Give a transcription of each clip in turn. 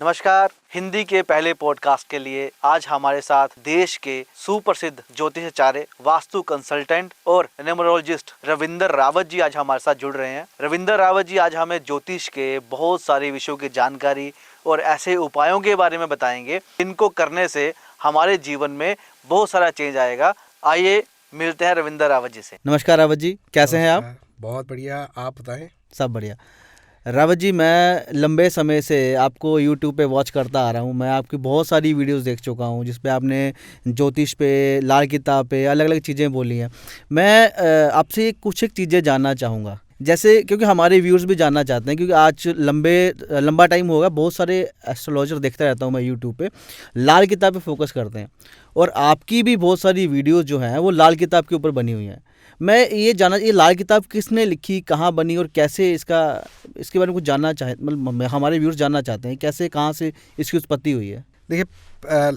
नमस्कार। हिंदी के पहले पॉडकास्ट के लिए आज हमारे साथ देश के सुप्रसिद्ध ज्योतिषाचार्य, वास्तु कंसल्टेंट और न्यूमरोलॉजिस्ट रविंदर रावत जी आज हमारे साथ जुड़ रहे हैं। रविंदर रावत जी आज हमें ज्योतिष के बहुत सारे विषयों की जानकारी और ऐसे उपायों के बारे में बताएंगे जिनको करने से हमारे जीवन में बहुत सारा चेंज आएगा। आइए मिलते हैं रविंदर रावत जी से। नमस्कार रावत जी, कैसे हैं आप? बहुत बढ़िया, आप बताएं। सब बढ़िया। रावत जी, मैं लंबे समय से आपको YouTube पे वॉच करता आ रहा हूँ। मैं आपकी बहुत सारी वीडियोस देख चुका हूँ जिस पे आपने ज्योतिष पे, लाल किताब पे अलग अलग चीज़ें बोली हैं। मैं आपसे कुछ एक चीज़ें जानना चाहूँगा, जैसे क्योंकि हमारे व्यूअर्स भी जानना चाहते हैं, क्योंकि आज लंबा टाइम होगा बहुत सारे एस्ट्रोलॉजर देखता रहता हूँ मैं YouTube पे, लाल किताब पे फोकस करते हैं और आपकी भी बहुत सारी वीडियोज़ जो हैं वो लाल किताब के ऊपर बनी हुई हैं। मैं ये जानना, ये लाल किताब किसने लिखी, कहाँ बनी और कैसे इसके बारे में कुछ जानना चाहे, मतलब हमारे व्यूअर्स जानना चाहते हैं कैसे, कहाँ से इसकी उत्पत्ति हुई है। देखिए,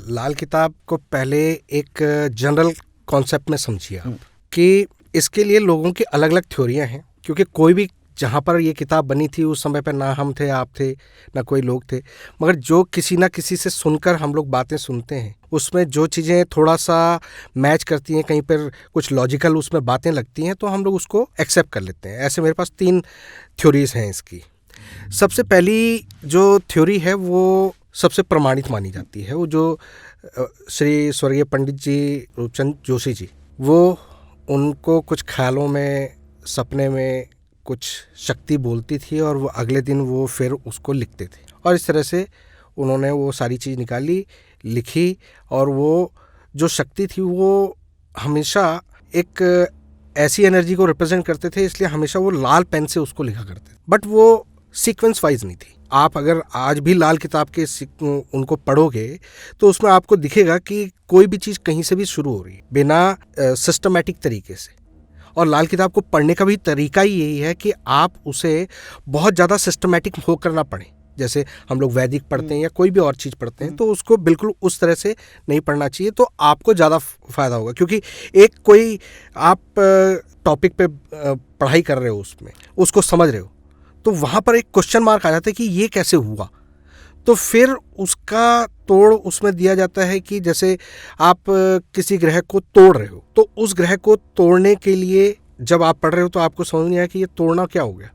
लाल किताब को पहले एक जनरल कॉन्सेप्ट में समझिए आप कि इसके लिए लोगों की अलग अलग थ्योरियां हैं, क्योंकि कोई भी जहाँ पर ये किताब बनी थी उस समय पर ना हम थे, आप थे, ना कोई लोग थे, मगर जो किसी ना किसी से सुनकर हम लोग बातें सुनते हैं उसमें जो चीज़ें थोड़ा सा मैच करती हैं, कहीं पर कुछ लॉजिकल उसमें बातें लगती हैं तो हम लोग उसको एक्सेप्ट कर लेते हैं। ऐसे मेरे पास 3 थ्योरीज हैं इसकी। सबसे पहली जो थ्योरी है वो सबसे प्रमाणित मानी जाती है, वो जो श्री स्वर्गीय पंडित जी रूपचंद जोशी जी, वो उनको कुछ ख्यालों में, सपने में कुछ शक्ति बोलती थी और वो अगले दिन वो फिर उसको लिखते थे, और इस तरह से उन्होंने वो सारी चीज़ निकाली, लिखी, और वो जो शक्ति थी वो हमेशा एक ऐसी एनर्जी को रिप्रेजेंट करते थे, इसलिए हमेशा वो लाल पेन से उसको लिखा करते थे। बट वो सीक्वेंस वाइज नहीं थी। आप अगर आज भी लाल किताब के उनको पढ़ोगे तो उसमें आपको दिखेगा कि कोई भी चीज़ कहीं से भी शुरू हो रही है बिना सिस्टमैटिक तरीके से। और लाल किताब को पढ़ने का भी तरीका ही यही है कि आप उसे बहुत ज़्यादा सिस्टमैटिक होकर ना पढ़ें। जैसे हम लोग वैदिक पढ़ते हैं या कोई भी और चीज़ पढ़ते हैं तो उसको बिल्कुल उस तरह से नहीं पढ़ना चाहिए, तो आपको ज़्यादा फ़ायदा होगा। क्योंकि एक कोई आप टॉपिक पे पढ़ाई कर रहे हो, उसमें उसको समझ रहे हो, तो वहाँ पर एक क्वेश्चन मार्क आ जाता है कि ये कैसे हुआ, तो फिर उसका तोड़ उसमें दिया जाता है कि जैसे आप किसी ग्रह को तोड़ रहे हो तो उस ग्रह को तोड़ने के लिए जब आप पढ़ रहे हो तो आपको समझ नहीं आया कि ये तोड़ना क्या हो गया,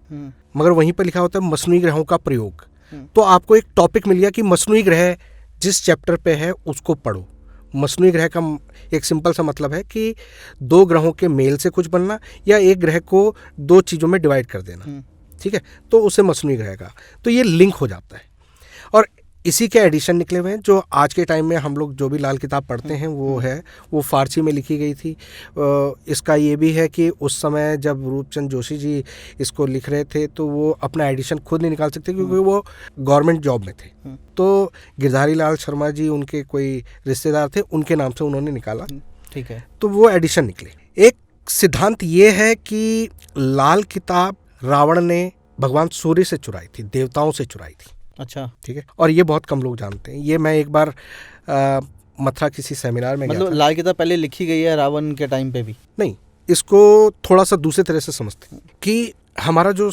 मगर वहीं पर लिखा होता है मसनूई ग्रहों का प्रयोग। तो आपको एक टॉपिक मिल गया कि मसनूई ग्रह जिस चैप्टर पे है उसको पढ़ो। मसनूई ग्रह का एक सिंपल सा मतलब है कि 2 ग्रहों के मेल से कुछ बनना या एक ग्रह को 2 चीज़ों में डिवाइड कर देना, ठीक है, तो उसे मसनूई ग्रह का, तो ये लिंक हो जाता है। और इसी के एडिशन निकले हुए हैं जो आज के टाइम में हम लोग जो भी लाल किताब पढ़ते हैं वो फारसी में लिखी गई थी। इसका ये भी है कि उस समय जब रूपचंद जोशी जी इसको लिख रहे थे तो वो अपना एडिशन खुद नहीं निकाल सकते क्योंकि वो गवर्नमेंट जॉब में थे, तो गिरधारी लाल शर्मा जी उनके कोई रिश्तेदार थे, उनके नाम से उन्होंने निकाला, ठीक है, तो वो एडिशन निकले। एक सिद्धांत ये है कि लाल किताब रावण ने भगवान सूर्य से चुराई थी, देवताओं से चुराई थी। अच्छा, ठीक है, और ये बहुत कम लोग जानते हैं। ये मैं एक बार मथुरा किसी सेमिनार में गया था। लाल किताब पहले लिखी गई है रावण के टाइम पे भी? नहीं, इसको थोड़ा सा दूसरे तरह से समझते हैं कि हमारा जो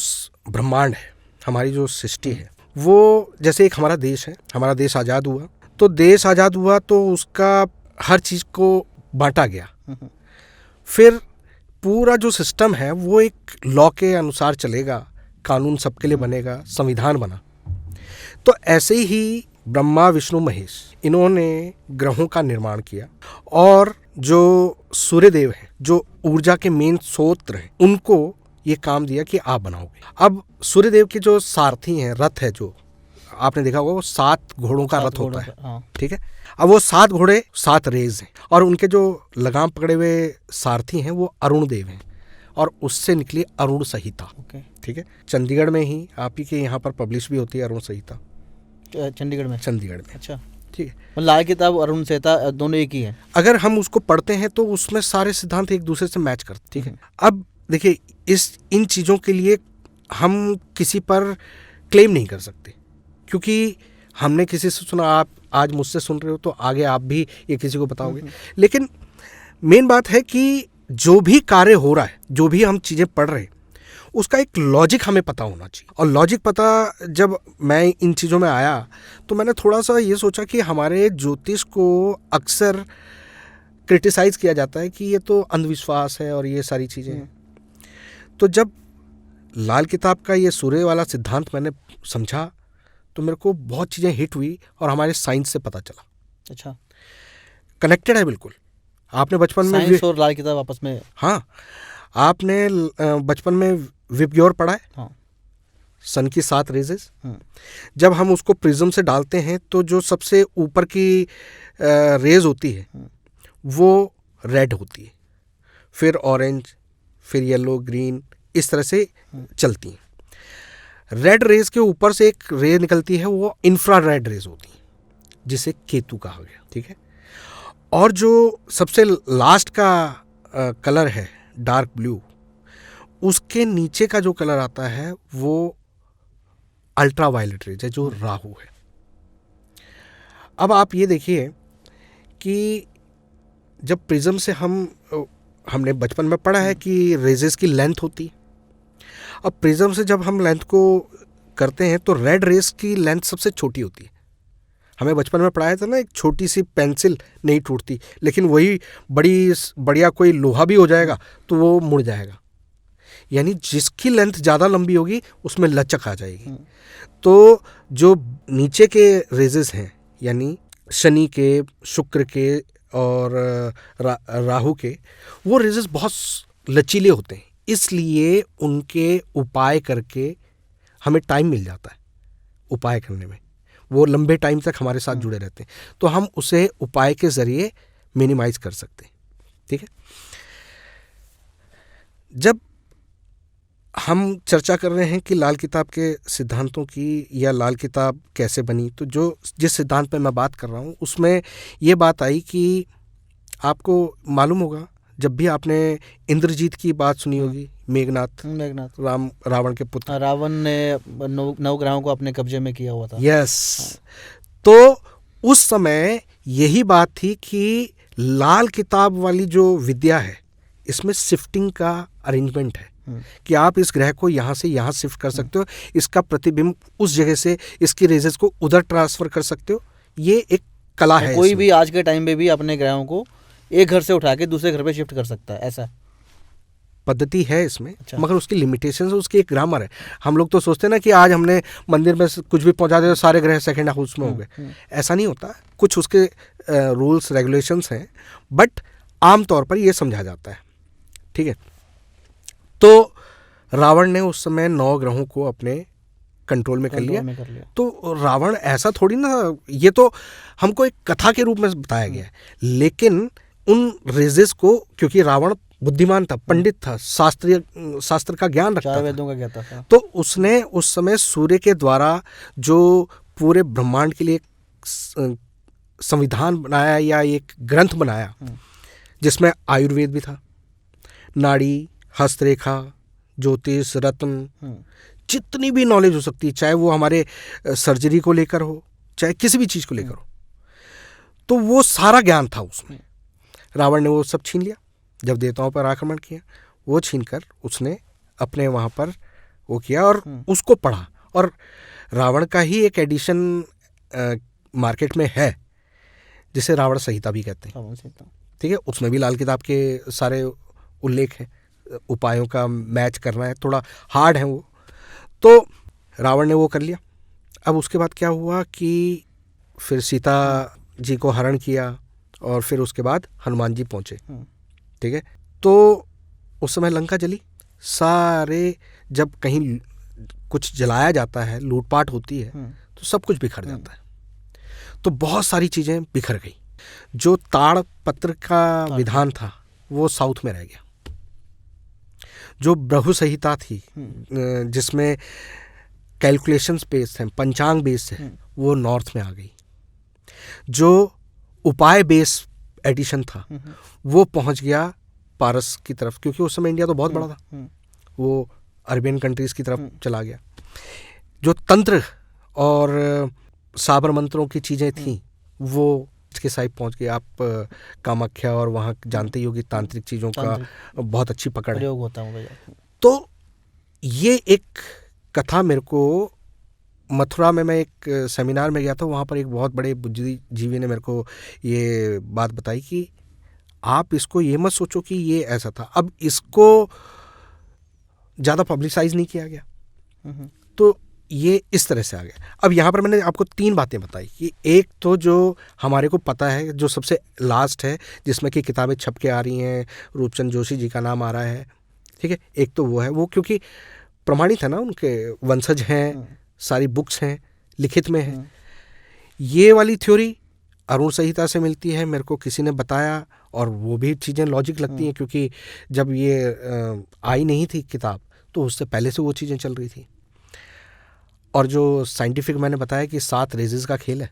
ब्रह्मांड है, हमारी जो सृष्टि है, वो जैसे एक हमारा देश है, हमारा देश आज़ाद हुआ, तो देश आज़ाद हुआ तो उसका हर चीज़ को बांटा गया, फिर पूरा जो सिस्टम है वो एक लॉ के अनुसार चलेगा, कानून सबके लिए बनेगा, संविधान बना। तो ऐसे ही ब्रह्मा विष्णु महेश इन्होंने ग्रहों का निर्माण किया, और जो सूर्यदेव हैं, जो ऊर्जा के मेन स्रोत हैं, उनको ये काम दिया कि आप बनाओगे। अब सूर्यदेव के जो सारथी हैं, रथ है, जो आपने देखा होगा वो 7 घोड़ों का रथ होता है, हाँ। ठीक है। अब वो 7 घोड़े 7 रेज हैं, और उनके जो लगाम पकड़े हुए सारथी हैं वो अरुण देव हैं, और उससे निकली अरुण संहिता, ठीक है। चंडीगढ़ में ही आप ही के यहाँ पर पब्लिश भी होती है अरुण संहिता, चंडीगढ़ में। अच्छा, ठीक है। लाल किताब और अरुण संहिता दोनों एक ही है। अगर हम उसको पढ़ते हैं तो उसमें सारे सिद्धांत एक दूसरे से मैच करते, ठीक है। अब देखिए, इन चीज़ों के लिए हम किसी पर क्लेम नहीं कर सकते, क्योंकि हमने किसी से सुना, आप आज मुझसे सुन रहे हो तो आगे आप भी ये किसी को बताओगे। लेकिन मेन बात है कि जो भी कार्य हो रहा है, जो भी हम चीज़ें पढ़ रहे हैं, उसका एक लॉजिक हमें पता होना चाहिए। और लॉजिक पता जब मैं इन चीज़ों में आया तो मैंने थोड़ा सा ये सोचा कि हमारे ज्योतिष को अक्सर क्रिटिसाइज किया जाता है कि ये तो अंधविश्वास है और ये सारी चीज़ें हैं। तो जब लाल किताब का ये सूर्य वाला सिद्धांत मैंने समझा तो मेरे को बहुत चीज़ें हिट हुई और हमारे साइंस से पता चला। अच्छा, कनेक्टेड है बिल्कुल। आपने बचपन में साइंस और लाल किताब आपस में। हाँ, आपने बचपन में विबग्योर पढ़ा है? हाँ। सन की 7 रेजेस। जब हम उसको प्रिज्म से डालते हैं तो जो सबसे ऊपर की रेज होती है वो रेड होती है, फिर ऑरेंज, फिर येलो, ग्रीन, इस तरह से चलती हैं। रेड रेज के ऊपर से एक रे निकलती है, वो इंफ्रारेड रेज होती है, जिसे केतु कहा गया। ठीक है। और जो सबसे लास्ट का कलर है डार्क ब्लू, उसके नीचे का जो कलर आता है वो अल्ट्रा वायलेट रेज है, जो राहु है। अब आप ये देखिए कि जब प्रिज्म से हमने बचपन में पढ़ा है कि रेजेस की लेंथ होती है। अब प्रिज्म से जब हम लेंथ को करते हैं तो रेड रेस की लेंथ सबसे छोटी होती है। हमें बचपन में पढ़ाया था ना, एक छोटी सी पेंसिल नहीं टूटती, लेकिन वही बढ़िया कोई लोहा भी हो जाएगा तो वो मुड़ जाएगा। यानी जिसकी लेंथ ज़्यादा लंबी होगी उसमें लचक आ जाएगी। तो जो नीचे के रेजेस हैं, यानी शनि के, शुक्र के और राहु के, वो रेजेस बहुत लचीले होते हैं, इसलिए उनके उपाय करके हमें टाइम मिल जाता है। उपाय करने में वो लंबे टाइम तक हमारे साथ जुड़े रहते हैं, तो हम उसे उपाय के ज़रिए मिनिमाइज कर सकते हैं। ठीक है। जब हम चर्चा कर रहे हैं कि लाल किताब के सिद्धांतों की या लाल किताब कैसे बनी, तो जिस सिद्धांत पे मैं बात कर रहा हूँ उसमें ये बात आई कि आपको मालूम होगा, जब भी आपने इंद्रजीत की बात सुनी होगी, मेघनाथ रावण के पुत्र, रावण ने 9 ग्रहों को अपने कब्जे में किया हुआ था। यस। तो उस समय यही बात थी कि लाल किताब वाली जो विद्या है, इसमें शिफ्टिंग का अरेंजमेंट है कि आप इस ग्रह को यहाँ से यहाँ शिफ्ट कर सकते हो, इसका प्रतिबिंब उस जगह से इसकी रेजेस को उधर ट्रांसफर कर सकते हो। ये एक कला है। कोई भी आज के टाइम पे भी अपने ग्रहों को एक घर से उठा के दूसरे घर पे शिफ्ट कर सकता है, ऐसा पद्धति है इसमें। अच्छा। मगर उसकी लिमिटेशन है, उसकी एक ग्रामर है। हम लोग तो सोचते हैं ना कि आज हमने मंदिर में कुछ भी पहुंचा दिया तो सारे ग्रह सेकंड हाउस में हो गए। ऐसा नहीं होता, कुछ उसके रूल्स रेगुलेशंस हैं, बट आम तौर पर ये समझा जाता है। ठीक है। तो रावण ने उस समय 9 ग्रहों को अपने कंट्रोल में कर लिया। तो रावण ऐसा थोड़ी ना, ये तो हमको एक कथा के रूप में बताया गया है, लेकिन उन रेजेस को, क्योंकि रावण बुद्धिमान था, पंडित था, शास्त्र का ज्ञान रखता था, वेदों का ज्ञाता था, तो उसने उस समय सूर्य के द्वारा जो पूरे ब्रह्मांड के लिए संविधान बनाया या एक ग्रंथ बनाया, जिसमें आयुर्वेद भी था, नाड़ी, हस्तरेखा, ज्योतिष, रत्न, जितनी भी नॉलेज हो सकती है, चाहे वो हमारे सर्जरी को लेकर हो, चाहे किसी भी चीज़ को लेकर हो, तो वो सारा ज्ञान था उसमें। रावण ने वो सब छीन लिया। जब देवताओं पर आक्रमण किया, वो छीनकर उसने अपने वहाँ पर वो किया और उसको पढ़ा। और रावण का ही एक एडिशन मार्केट में है, जिसे रावण संहिता भी कहते हैं। ठीक है। उसमें भी लाल किताब के सारे उल्लेख हैं। उपायों का मैच करना है, थोड़ा हार्ड है वो। तो रावण ने वो कर लिया। अब उसके बाद क्या हुआ कि फिर सीता जी को हरण किया और फिर उसके बाद हनुमान जी पहुंचे। ठीक है। तो उस समय लंका जली। सारे, जब कहीं कुछ जलाया जाता है, लूटपाट होती है, तो सब कुछ बिखर जाता है। तो बहुत सारी चीज़ें बिखर गई। जो ताड़ पत्र का विधान था वो साउथ में रह गया। जो ब्रह्म संहिता थी, जिसमें कैलकुलेशंस बेस्ड हैं, पंचांग बेस्ड है, वो नॉर्थ में आ गई। जो उपाय बेस्ड एडिशन था वो पहुंच गया पारस की तरफ, क्योंकि उस समय इंडिया तो बहुत बड़ा था, वो अरबियन कंट्रीज की तरफ चला गया। जो तंत्र और साबर मंत्रों की चीज़ें थीं वो इसके साइड पहुंच गई। आप कामाख्या और वहाँ जानते ही होगी, तांत्रिक चीज़ों का बहुत अच्छी पकड़ प्रयोग होता है। तो ये एक कथा मेरे को मथुरा में, मैं एक सेमिनार में गया था, वहाँ पर एक बहुत बड़े बुद्धिजीवी ने मेरे को ये बात बताई कि आप इसको ये मत सोचो कि ये ऐसा था। अब इसको ज़्यादा पब्लिसाइज नहीं किया गया, तो ये इस तरह से आ गया। अब यहाँ पर मैंने आपको 3 बातें बताई कि एक तो जो हमारे को पता है, जो सबसे लास्ट है, जिसमें कि किताबें छप के आ रही हैं, रूपचंद जोशी जी का नाम आ रहा है, ठीक है, एक तो वो है, वो क्योंकि प्रमाणित है ना, उनके वंशज हैं, सारी बुक्स हैं, लिखित में है। ये वाली थ्योरी अरुण संहिता से मिलती है, मेरे को किसी ने बताया, और वो भी चीज़ें लॉजिक लगती हैं, क्योंकि जब ये आई नहीं थी किताब तो उससे पहले से वो चीज़ें चल रही थी। और जो साइंटिफिक मैंने बताया कि 7 रेजेस का खेल है,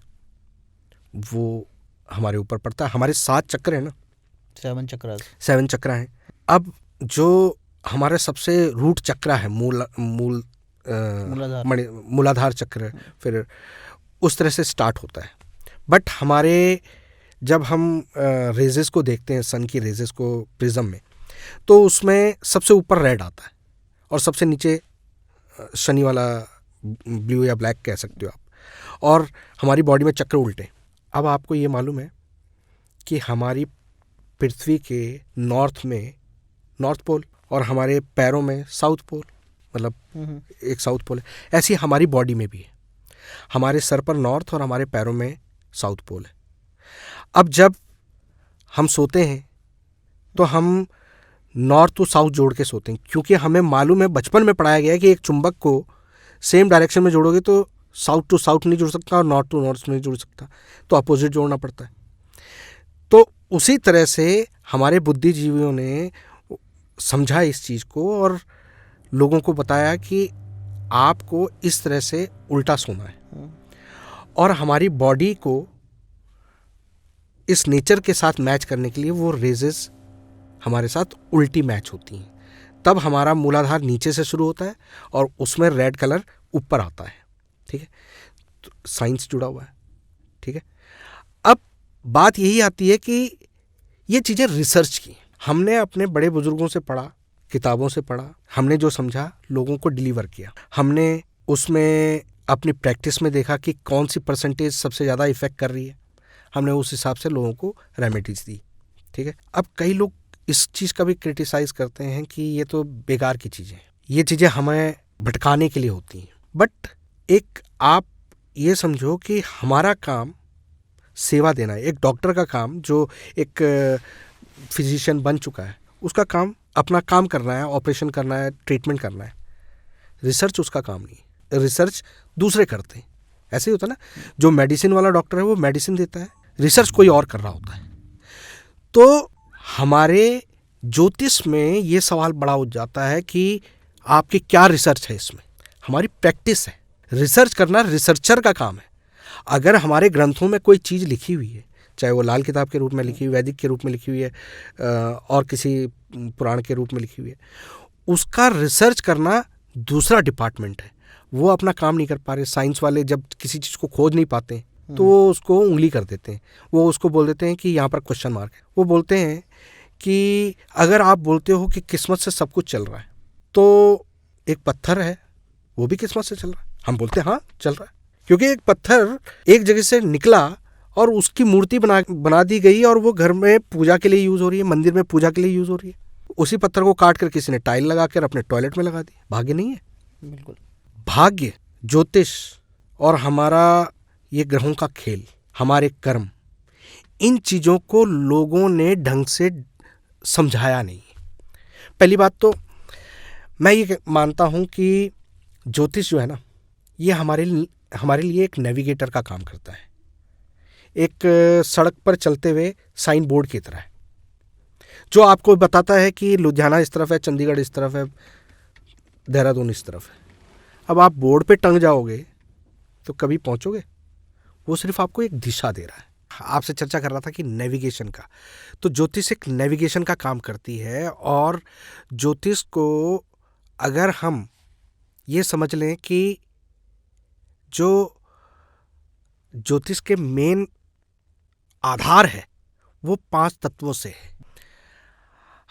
वो हमारे ऊपर पड़ता है। हमारे 7 चक्र है ना, 7 चक्र हैं। अब जो हमारा सबसे रूट चक्र है, मूलाधार चक्र, फिर उस तरह से स्टार्ट होता है। बट हमारे जब हम रेजेस को देखते हैं, सन की रेजेस को प्रिज्म में, तो उसमें सबसे ऊपर रेड आता है और सबसे नीचे शनि वाला ब्लू या ब्लैक कह सकते हो आप। और हमारी बॉडी में चक्र उल्टे। अब आपको ये मालूम है कि हमारी पृथ्वी के नॉर्थ में नॉर्थ पोल और हमारे पैरों में साउथ पोल, मतलब एक साउथ पोल है। ऐसी हमारी बॉडी में भी है, हमारे सर पर नॉर्थ और हमारे पैरों में साउथ पोल है। अब जब हम सोते हैं तो हम नॉर्थ टू साउथ जोड़ के सोते हैं, क्योंकि हमें मालूम है, बचपन में पढ़ाया गया है कि एक चुंबक को सेम डायरेक्शन में जोड़ोगे तो साउथ टू साउथ नहीं जुड़ सकता और नॉर्थ टू नॉर्थ नहीं जुड़ सकता, तो अपोजिट जोड़ना पड़ता है। तो उसी तरह से हमारे बुद्धिजीवियों ने समझा इस चीज़ को और लोगों को बताया कि आपको इस तरह से उल्टा सोना है, और हमारी बॉडी को इस नेचर के साथ मैच करने के लिए वो रेजेस हमारे साथ उल्टी मैच होती हैं। तब हमारा मूलाधार नीचे से शुरू होता है और उसमें रेड कलर ऊपर आता है, ठीक है। तो साइंस जुड़ा हुआ है, ठीक है। अब बात यही आती है कि ये चीज़ें रिसर्च की, हमने अपने बड़े बुजुर्गों से पढ़ा, किताबों से पढ़ा, हमने जो समझा लोगों को डिलीवर किया, हमने उसमें अपनी प्रैक्टिस में देखा कि कौन सी परसेंटेज सबसे ज़्यादा इफेक्ट कर रही है, हमने उस हिसाब से लोगों को रेमेडीज दी, ठीक है। अब कई लोग इस चीज़ का भी क्रिटिसाइज़ करते हैं कि ये तो बेकार की चीज़ें हैं, ये चीज़ें हमें भटकाने के लिए होती हैं। बट एक आप ये समझो कि हमारा काम सेवा देना है। एक डॉक्टर का काम, जो एक फिजिशियन बन चुका है, उसका काम अपना काम करना है, ऑपरेशन करना है, ट्रीटमेंट करना है। रिसर्च उसका काम नहीं है, रिसर्च दूसरे करते हैं। ऐसे ही होता है ना, जो मेडिसिन वाला डॉक्टर है वो मेडिसिन देता है, रिसर्च कोई और कर रहा होता है। तो हमारे ज्योतिष में ये सवाल बड़ा हो जाता है कि आपकी क्या रिसर्च है इसमें। हमारी प्रैक्टिस है, रिसर्च करना रिसर्चर का काम है। अगर हमारे ग्रंथों में कोई चीज़ लिखी हुई है, चाहे वो लाल किताब के रूप में लिखी हुई, वैदिक के रूप में लिखी हुई है, और किसी पुराण के रूप में लिखी हुई है, उसका रिसर्च करना दूसरा डिपार्टमेंट है। वो अपना काम नहीं कर पा रहे। साइंस वाले जब किसी चीज़ को खोज नहीं पाते तो वो उसको उंगली कर देते हैं, वो उसको बोल देते हैं कि यहाँ पर क्वेश्चन मार्क है। वो बोलते हैं कि अगर आप बोलते हो कि किस्मत से सब कुछ चल रहा है, तो एक पत्थर है वो भी किस्मत से चल रहा है। हम बोलते हैं हाँ चल रहा है, क्योंकि एक पत्थर एक जगह से निकला और उसकी मूर्ति बना दी गई और वो घर में पूजा के लिए यूज़ हो रही है, मंदिर में पूजा के लिए यूज़ हो रही है। उसी पत्थर को काट कर किसी ने टाइल लगा कर अपने टॉयलेट में लगा दी। भाग्य नहीं है? बिल्कुल। भाग्य, ज्योतिष और हमारा ये ग्रहों का खेल, हमारे कर्म, इन चीज़ों को लोगों ने ढंग से समझाया नहीं। पहली बात तो मैं ये मानता हूँ कि ज्योतिष जो है ना, ये हमारे लिए एक नेविगेटर का काम करता है, एक सड़क पर चलते हुए साइन बोर्ड की तरह है, जो आपको बताता है कि लुधियाना इस तरफ है, चंडीगढ़ इस तरफ है, देहरादून इस तरफ है। अब आप बोर्ड पे टंग जाओगे तो कभी पहुंचोगे? वो सिर्फ आपको एक दिशा दे रहा है। आपसे चर्चा कर रहा था कि नेविगेशन का, तो ज्योतिष एक नेविगेशन का काम करती है। और ज्योतिष को अगर हम ये समझ लें कि जो ज्योतिष के मेन आधार है वो 5 तत्वों से है।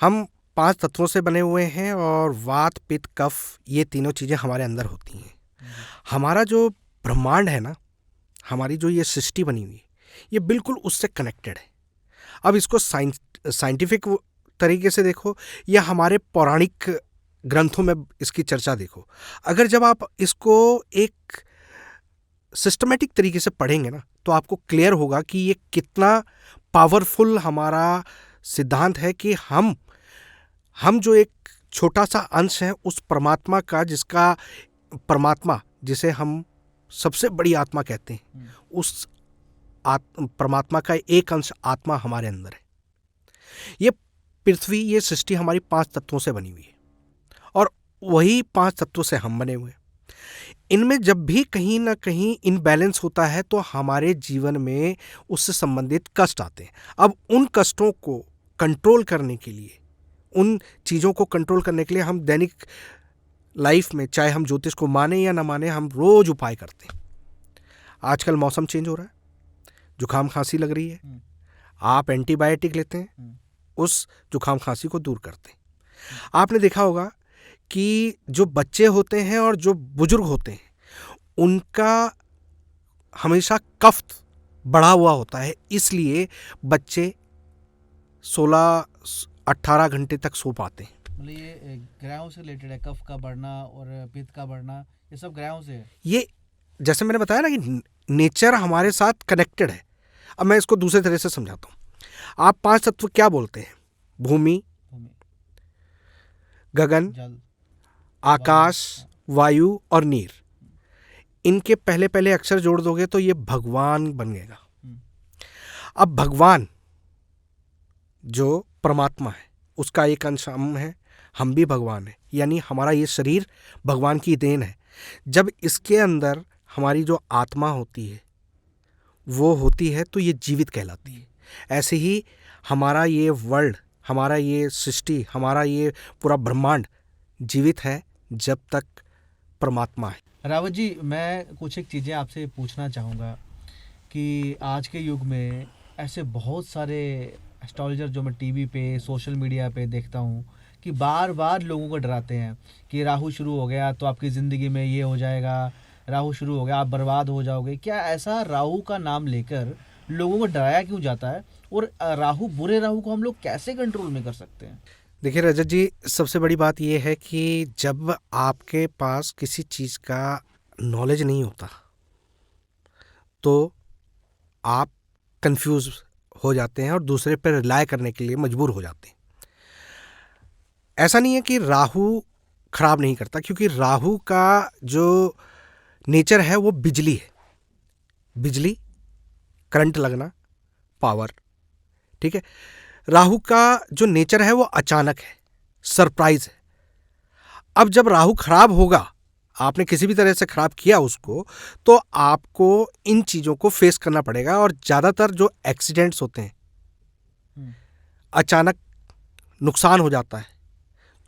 हम 5 तत्वों से बने हुए हैं और वात पित्त कफ ये तीनों चीज़ें हमारे अंदर होती हैं। हमारा जो ब्रह्मांड है ना, हमारी जो ये सृष्टि बनी हुई है, ये बिल्कुल उससे कनेक्टेड है। अब इसको साइंटिफिक तरीके से देखो या हमारे पौराणिक ग्रंथों में इसकी चर्चा देखो। अगर जब आप इसको एक सिस्टमेटिक तरीके से पढ़ेंगे ना, तो आपको क्लियर होगा कि ये कितना पावरफुल हमारा सिद्धांत है कि हम जो एक छोटा सा अंश है उस परमात्मा का, जिसका परमात्मा जिसे हम सबसे बड़ी आत्मा कहते हैं, उस परमात्मा का एक अंश आत्मा हमारे अंदर है। ये पृथ्वी, ये सृष्टि हमारी 5 तत्वों से बनी हुई है और वही 5 तत्वों से हम बने हुए हैं। इनमें जब भी कहीं ना कहीं इनबैलेंस होता है तो हमारे जीवन में उससे संबंधित कष्ट आते हैं। अब उन कष्टों को कंट्रोल करने के लिए, उन चीज़ों को कंट्रोल करने के लिए हम दैनिक लाइफ में, चाहे हम ज्योतिष को माने या ना माने, हम रोज उपाय करते हैं। आजकल मौसम चेंज हो रहा है, जुकाम खांसी लग रही है, आप एंटीबायोटिक लेते हैं, उस जुकाम खांसी को दूर करते हैं। आपने देखा होगा कि जो बच्चे होते हैं और जो बुजुर्ग होते हैं, उनका हमेशा कफ बढ़ा हुआ होता है, इसलिए बच्चे 16-18 घंटे तक सो पाते हैं। मतलब ये ग्रहों से रिलेटेड है, कफ का बढ़ना और पित्त का बढ़ना, ये सब ग्रहों से है। ये जैसे मैंने बताया ना कि नेचर हमारे साथ कनेक्टेड है। अब मैं इसको दूसरे तरह से समझाता हूँ। आप 5 तत्व क्या बोलते हैं? भूमि, गगन, जल, आकाश, वायु और नीर। इनके पहले पहले अक्षर जोड़ दोगे तो ये भगवान बन गएगा। अब भगवान जो परमात्मा है, उसका एक अंश हम है, हम भी भगवान है, यानी हमारा ये शरीर भगवान की देन है। जब इसके अंदर हमारी जो आत्मा होती है वो होती है तो ये जीवित कहलाती है। ऐसे ही हमारा ये वर्ल्ड, हमारा ये सृष्टि, हमारा ये पूरा ब्रह्मांड जीवित है जब तक परमात्मा है। रावत जी, मैं कुछ एक चीज़ें आपसे पूछना चाहूँगा कि आज के युग में ऐसे बहुत सारे एस्ट्रोलॉजर जो मैं टीवी पे, सोशल मीडिया पे देखता हूँ कि बार बार लोगों को डराते हैं कि राहु शुरू हो गया तो आपकी ज़िंदगी में ये हो जाएगा, राहु शुरू हो गया आप बर्बाद हो जाओगे। क्या ऐसा राहु का नाम लेकर लोगों को डराया क्यों जाता है, और राहु, बुरे राहु को हम लोग कैसे कंट्रोल में कर सकते हैं? देखिए रजत जी, सबसे बड़ी बात यह है कि जब आपके पास किसी चीज़ का नॉलेज नहीं होता तो आप कंफ्यूज हो जाते हैं और दूसरे पर रिलाय करने के लिए मजबूर हो जाते हैं। ऐसा नहीं है कि राहु खराब नहीं करता, क्योंकि राहु का जो नेचर है वो बिजली है। बिजली, करंट लगना, पावर, ठीक है। राहु का जो नेचर है वो अचानक है, सरप्राइज है। अब जब राहु खराब होगा, आपने किसी भी तरह से खराब किया उसको, तो आपको इन चीज़ों को फेस करना पड़ेगा। और ज़्यादातर जो एक्सीडेंट्स होते हैं, अचानक नुकसान हो जाता है,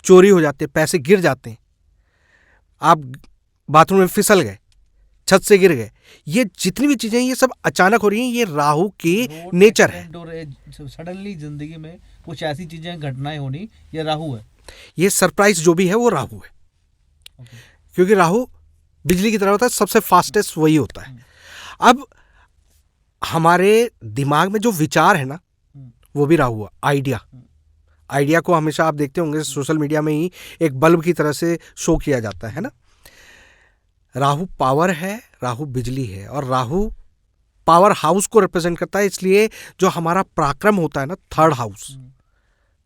चोरी हो जाती है, पैसे गिर जाते हैं, आप बाथरूम में फिसल गए, छत से गिर गए, ये जितनी भी चीज़ें ये सब अचानक हो रही हैं, ये राहु की नेचर है। सडनली जिंदगी में कुछ ऐसी चीज़ें, घटनाएं होनी, ये राहु है। ये सरप्राइज जो भी है वो राहु है। क्योंकि राहु बिजली की तरह होता है, सबसे फास्टेस्ट वही होता है। अब हमारे दिमाग में जो विचार है ना, वो भी राहु है। आइडिया को हमेशा आप देखते होंगे सोशल मीडिया में ही एक बल्ब की तरह से शो किया जाता है ना। राहु पावर है, राहु बिजली है, और राहु पावर हाउस को रिप्रेजेंट करता है। इसलिए जो हमारा पराक्रम होता है ना, थर्ड हाउस,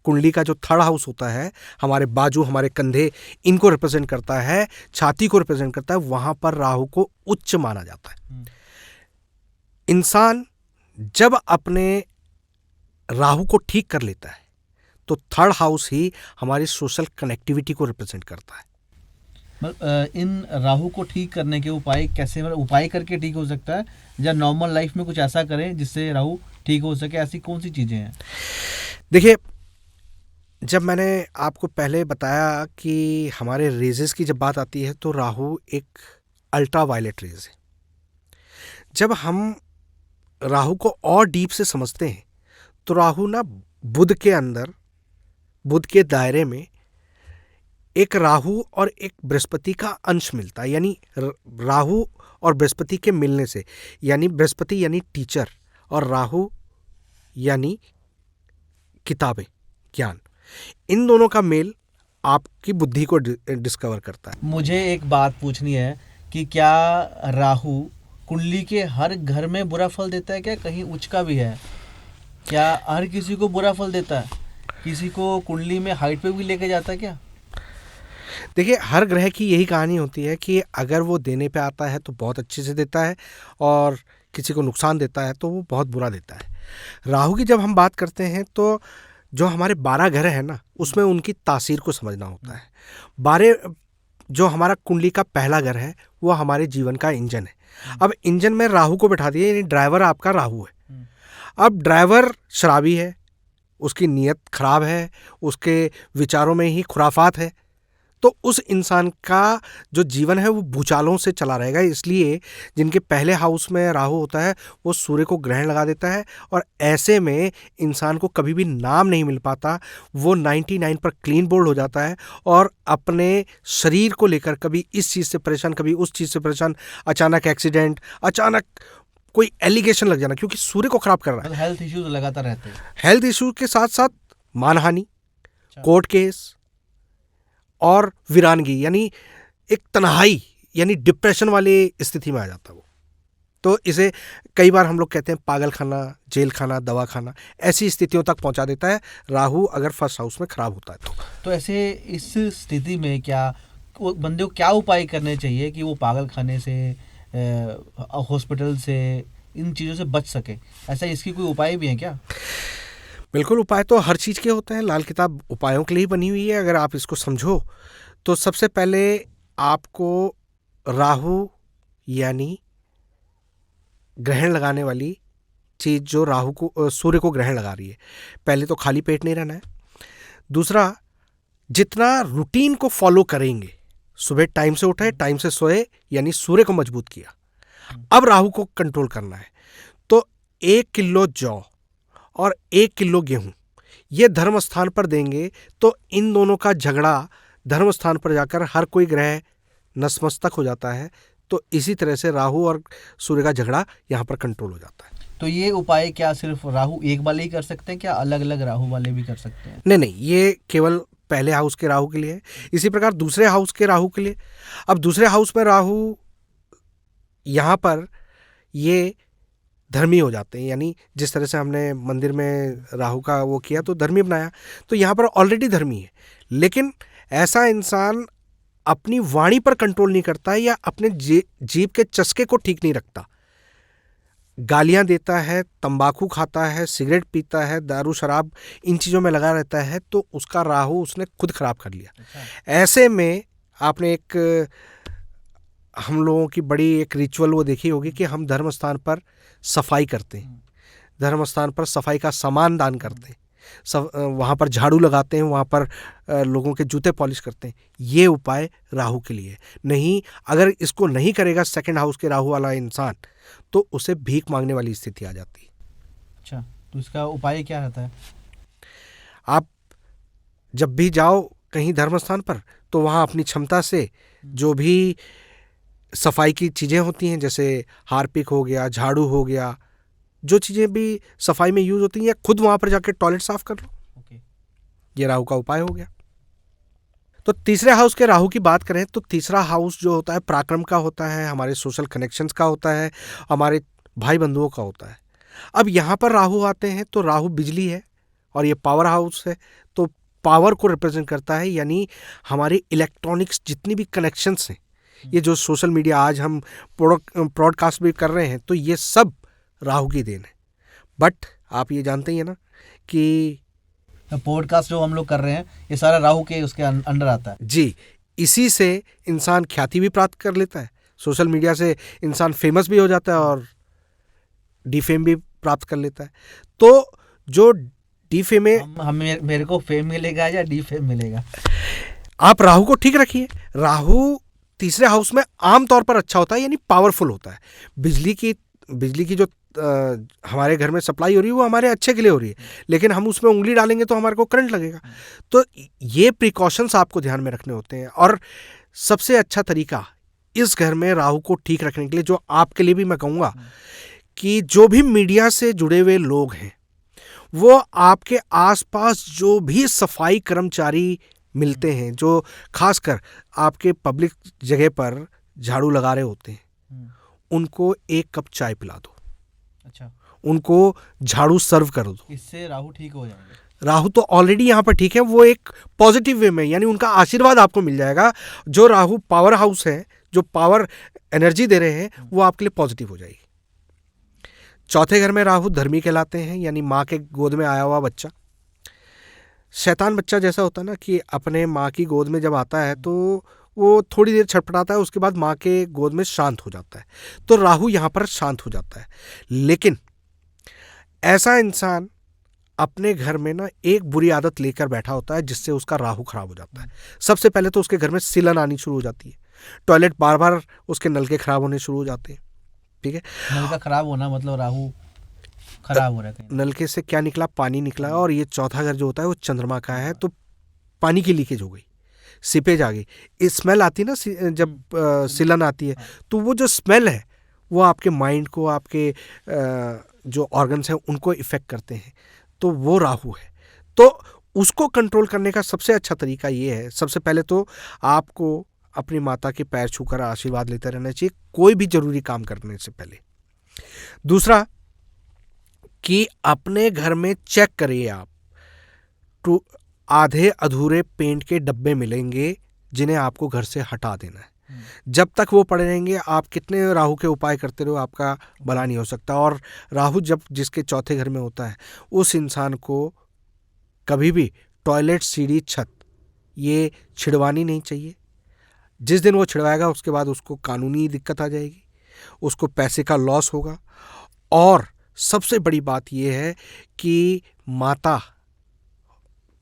कुंडली का जो थर्ड हाउस होता है, हमारे बाजू, हमारे कंधे, इनको रिप्रेजेंट करता है, छाती को रिप्रेजेंट करता है, वहां पर राहु को उच्च माना जाता है। इंसान जब अपने राहु को ठीक कर लेता है तो थर्ड हाउस ही हमारी सोशल कनेक्टिविटी को रिप्रेजेंट करता है। इन राहु को ठीक करने के उपाय कैसे, मतलब उपाय करके ठीक हो सकता है, या नॉर्मल लाइफ में कुछ ऐसा करें जिससे राहु ठीक हो सके? ऐसी कौन सी चीज़ें हैं? देखिए, जब मैंने आपको पहले बताया कि हमारे रेजेस की जब बात आती है तो राहु एक अल्ट्रा वायलेट रेज है। जब हम राहु को और डीप से समझते हैं तो राहु ना बुध के अंदर बुध के दायरे में एक राहु और एक बृहस्पति का अंश मिलता है, यानी राहु और बृहस्पति के मिलने से, यानी बृहस्पति यानी टीचर और राहु यानी किताबें, ज्ञान, इन दोनों का मेल आपकी बुद्धि को डिस्कवर करता है। मुझे एक बात पूछनी है कि क्या राहु कुंडली के हर घर में बुरा फल देता है क्या? कहीं उच्च का भी है क्या? हर किसी को बुरा फल देता है? किसी को कुंडली में हाइट पे भी लेके जाता है क्या? देखिए, हर ग्रह की यही कहानी होती है कि अगर वो देने पे आता है तो बहुत अच्छे से देता है, और किसी को नुकसान देता है तो वो बहुत बुरा देता है। राहु की जब हम बात करते हैं तो जो हमारे 12 ग्रह हैं ना, उसमें उनकी तासीर को समझना होता है। 12 जो हमारा कुंडली का पहला घर है वो हमारे जीवन का इंजन है। अब इंजन में राहु को बैठा दिया, यानी ड्राइवर आपका राहु है। अब ड्राइवर शराबी है, उसकी नीयत खराब है, उसके विचारों में ही खुराफात है, तो उस इंसान का जो जीवन है वो भूचालों से चला रहेगा। इसलिए जिनके पहले हाउस में राहु होता है वो सूर्य को ग्रहण लगा देता है, और ऐसे में इंसान को कभी भी नाम नहीं मिल पाता। वो 99 पर क्लीन बोल्ड हो जाता है, और अपने शरीर को लेकर कभी इस चीज़ से परेशान, कभी उस चीज़ से परेशान, अचानक एक्सीडेंट, अचानक कोई एलिगेशन लग जाना, क्योंकि सूर्य को खराब कर रहा है। हेल्थ इश्यूज लगातार रहते हैं। हेल्थ इशू के साथ साथ मानहानि, कोर्ट केस और वीरानगी, यानी एक तन्हाई, यानी डिप्रेशन वाली स्थिति में आ जाता है वो। तो इसे कई बार हम लोग कहते हैं पागल खाना, जेल खाना, दवा खाना, ऐसी स्थितियों तक पहुंचा देता है राहु अगर फर्स्ट हाउस में खराब होता है तो ऐसे इस स्थिति में क्या वो बंदे को क्या उपाय करने चाहिए कि वो पागल खाने से, हॉस्पिटल से, इन चीज़ों से बच सके? ऐसा इसकी कोई उपाय भी है क्या? बिल्कुल, उपाय तो हर चीज़ के होते हैं। लाल किताब उपायों के लिए ही बनी हुई है। अगर आप इसको समझो तो सबसे पहले आपको राहु यानी ग्रहण लगाने वाली चीज़, जो राहु को, सूर्य को ग्रहण लगा रही है, पहले तो खाली पेट नहीं रहना है। दूसरा, जितना रूटीन को फॉलो करेंगे, सुबह टाइम से उठे, टाइम से सोए, यानी सूर्य को मजबूत किया। अब राहु को कंट्रोल करना है तो 1 किलो जौ और 1 किलो गेहूं ये धर्म स्थान पर देंगे तो इन दोनों का झगड़ा धर्म स्थान पर जाकर हर कोई ग्रह नतमस्तक हो जाता है। तो इसी तरह से राहु और सूर्य का झगड़ा यहाँ पर कंट्रोल हो जाता है। तो ये उपाय क्या सिर्फ राहु एक वाले ही कर सकते हैं क्या? अलग अलग राहु वाले भी कर सकते हैं? नहीं, ये केवल पहले हाउस के राहु के लिए है। इसी प्रकार दूसरे हाउस के राहु के लिए, अब दूसरे हाउस में राहु यहाँ पर ये धर्मी हो जाते हैं, यानी जिस तरह से हमने मंदिर में राहु का वो किया तो धर्मी बनाया, तो यहाँ पर ऑलरेडी धर्मी है। लेकिन ऐसा इंसान अपनी वाणी पर कंट्रोल नहीं करता है, या अपने जीभ के चस्के को ठीक नहीं रखता, गालियां देता है, तंबाकू खाता है, सिगरेट पीता है, दारू शराब इन चीज़ों में लगा रहता है, तो उसका राहु उसने खुद खराब कर लिया। ऐसे में आपने एक हम लोगों की बड़ी एक रिचुअल वो देखी होगी कि हम धर्म स्थान पर सफाई करते हैं, धर्म स्थान पर सफाई का सामान दान करते हैं, वहाँ पर झाड़ू लगाते हैं, वहाँ पर लोगों के जूते पॉलिश करते हैं। ये उपाय राहु के लिए नहीं। अगर इसको नहीं करेगा सेकंड हाउस के राहु वाला इंसान तो उसे भीख मांगने वाली स्थिति आ जाती है। अच्छा, तो इसका उपाय क्या रहता है? आप जब भी जाओ कहीं धर्म स्थान पर तो वहाँ अपनी क्षमता से जो भी सफाई की चीज़ें होती हैं, जैसे हार्पिक हो गया, झाड़ू हो गया, जो चीज़ें भी सफाई में यूज होती हैं, खुद वहाँ पर जाके टॉयलेट साफ कर लो। ये राहु का उपाय हो गया। तो तीसरे हाउस के राहु की बात करें तो तीसरा हाउस जो होता है पराक्रम का होता है, हमारे सोशल कनेक्शंस का होता है, हमारे भाई बंधुओं का होता है। अब यहाँ पर राहु आते हैं तो राहु बिजली है और ये पावर हाउस है, तो पावर को रिप्रेजेंट करता है, यानी हमारी इलेक्ट्रॉनिक्स जितनी भी कनेक्शंस हैं, ये जो सोशल मीडिया आज हम ब्रॉडकास्ट भी कर रहे हैं, तो ये सब राहु की देन है। बट आप ये जानते ही है ना कि पॉडकास्ट जो हम लोग कर रहे हैं ये सारा राहु के उसके अंडर आता है जी। इसी से इंसान ख्याति भी प्राप्त कर लेता है, सोशल मीडिया से इंसान फेमस भी हो जाता है और डीफेम भी प्राप्त कर लेता है। तो जो डीफेम में मेरे को फेम मिलेगा या डीफेम मिलेगा? आप राहु को ठीक रखिए। राहु तीसरे हाउस में आमतौर पर अच्छा होता है, यानी पावरफुल होता है। बिजली की जो हमारे घर में सप्लाई हो रही है वो हमारे अच्छे के लिए हो रही है, लेकिन हम उसमें उंगली डालेंगे तो हमारे को करंट लगेगा। तो ये प्रिकॉशंस आपको ध्यान में रखने होते हैं। और सबसे अच्छा तरीका इस घर में राहु को ठीक रखने के लिए, जो आपके लिए भी मैं कहूँगा कि जो भी मीडिया से जुड़े हुए लोग हैं वो आपके आसपास जो भी सफाई कर्मचारी मिलते हैं, जो खासकर आपके पब्लिक जगह पर झाड़ू लगा रहे होते हैं, उनको एक कप चाय पिला दो। अच्छा, उनको झाड़ू सर्व कर दो। इससे राहु ठीक हो जाएंगे। राहु तो ऑलरेडी यहाँ पर ठीक है, वो एक पॉजिटिव वे में, यानी उनका आशीर्वाद आपको मिल जाएगा। जो राहु पावर हाउस है, जो पावर एनर्जी दे रहे हैं, वो आपके लिए पॉजिटिव हो जाएगी। चौथे घर में राहु धर्मी कहलाते हैं, यानी माँ के गोद में आया हुआ बच्चा। शैतान बच्चा जैसा होता है ना कि अपने माँ की गोद में जब आता है तो वो थोड़ी देर छटपटाता है, उसके बाद माँ के गोद में शांत हो जाता है। तो राहु यहाँ पर शांत हो जाता है। लेकिन ऐसा इंसान अपने घर में ना एक बुरी आदत लेकर बैठा होता है जिससे उसका राहु खराब हो जाता है। सबसे पहले तो उसके घर में सिलन आनी शुरू हो जाती है, टॉयलेट बार बार उसके नल के खराब होने शुरू हो जाते हैं। ठीक है, नल का खराब होना मतलब राहु खराब हो रहा है। नलके से क्या निकला, पानी निकला। और ये चौथा घर जो होता है वो चंद्रमा का है, तो पानी की लीकेज हो गई, सीपेज आ गई। स्मेल आती है ना जब सिलन आती है, तो वो जो स्मेल है वो आपके माइंड को, आपके जो ऑर्गन्स हैं उनको इफेक्ट करते हैं। तो वो राहु है। तो उसको कंट्रोल करने का सबसे अच्छा तरीका ये है, सबसे पहले तो आपको अपनी माता के पैर छूकर आशीर्वाद लेते रहना चाहिए कोई भी जरूरी काम करने से पहले। दूसरा कि अपने घर में चेक करिए आप, तो आधे अधूरे पेंट के डब्बे मिलेंगे जिन्हें आपको घर से हटा देना है। जब तक वो पड़े रहेंगे, आप कितने राहु के उपाय करते रहो, आपका भला नहीं हो सकता। और राहु जब जिसके चौथे घर में होता है, उस इंसान को कभी भी टॉयलेट, सीढ़ी, छत ये छिड़वानी नहीं चाहिए। जिस दिन वो छिड़वाएगा उसके बाद उसको कानूनी दिक्कत आ जाएगी, उसको पैसे का लॉस होगा। और सबसे बड़ी बात यह है कि माता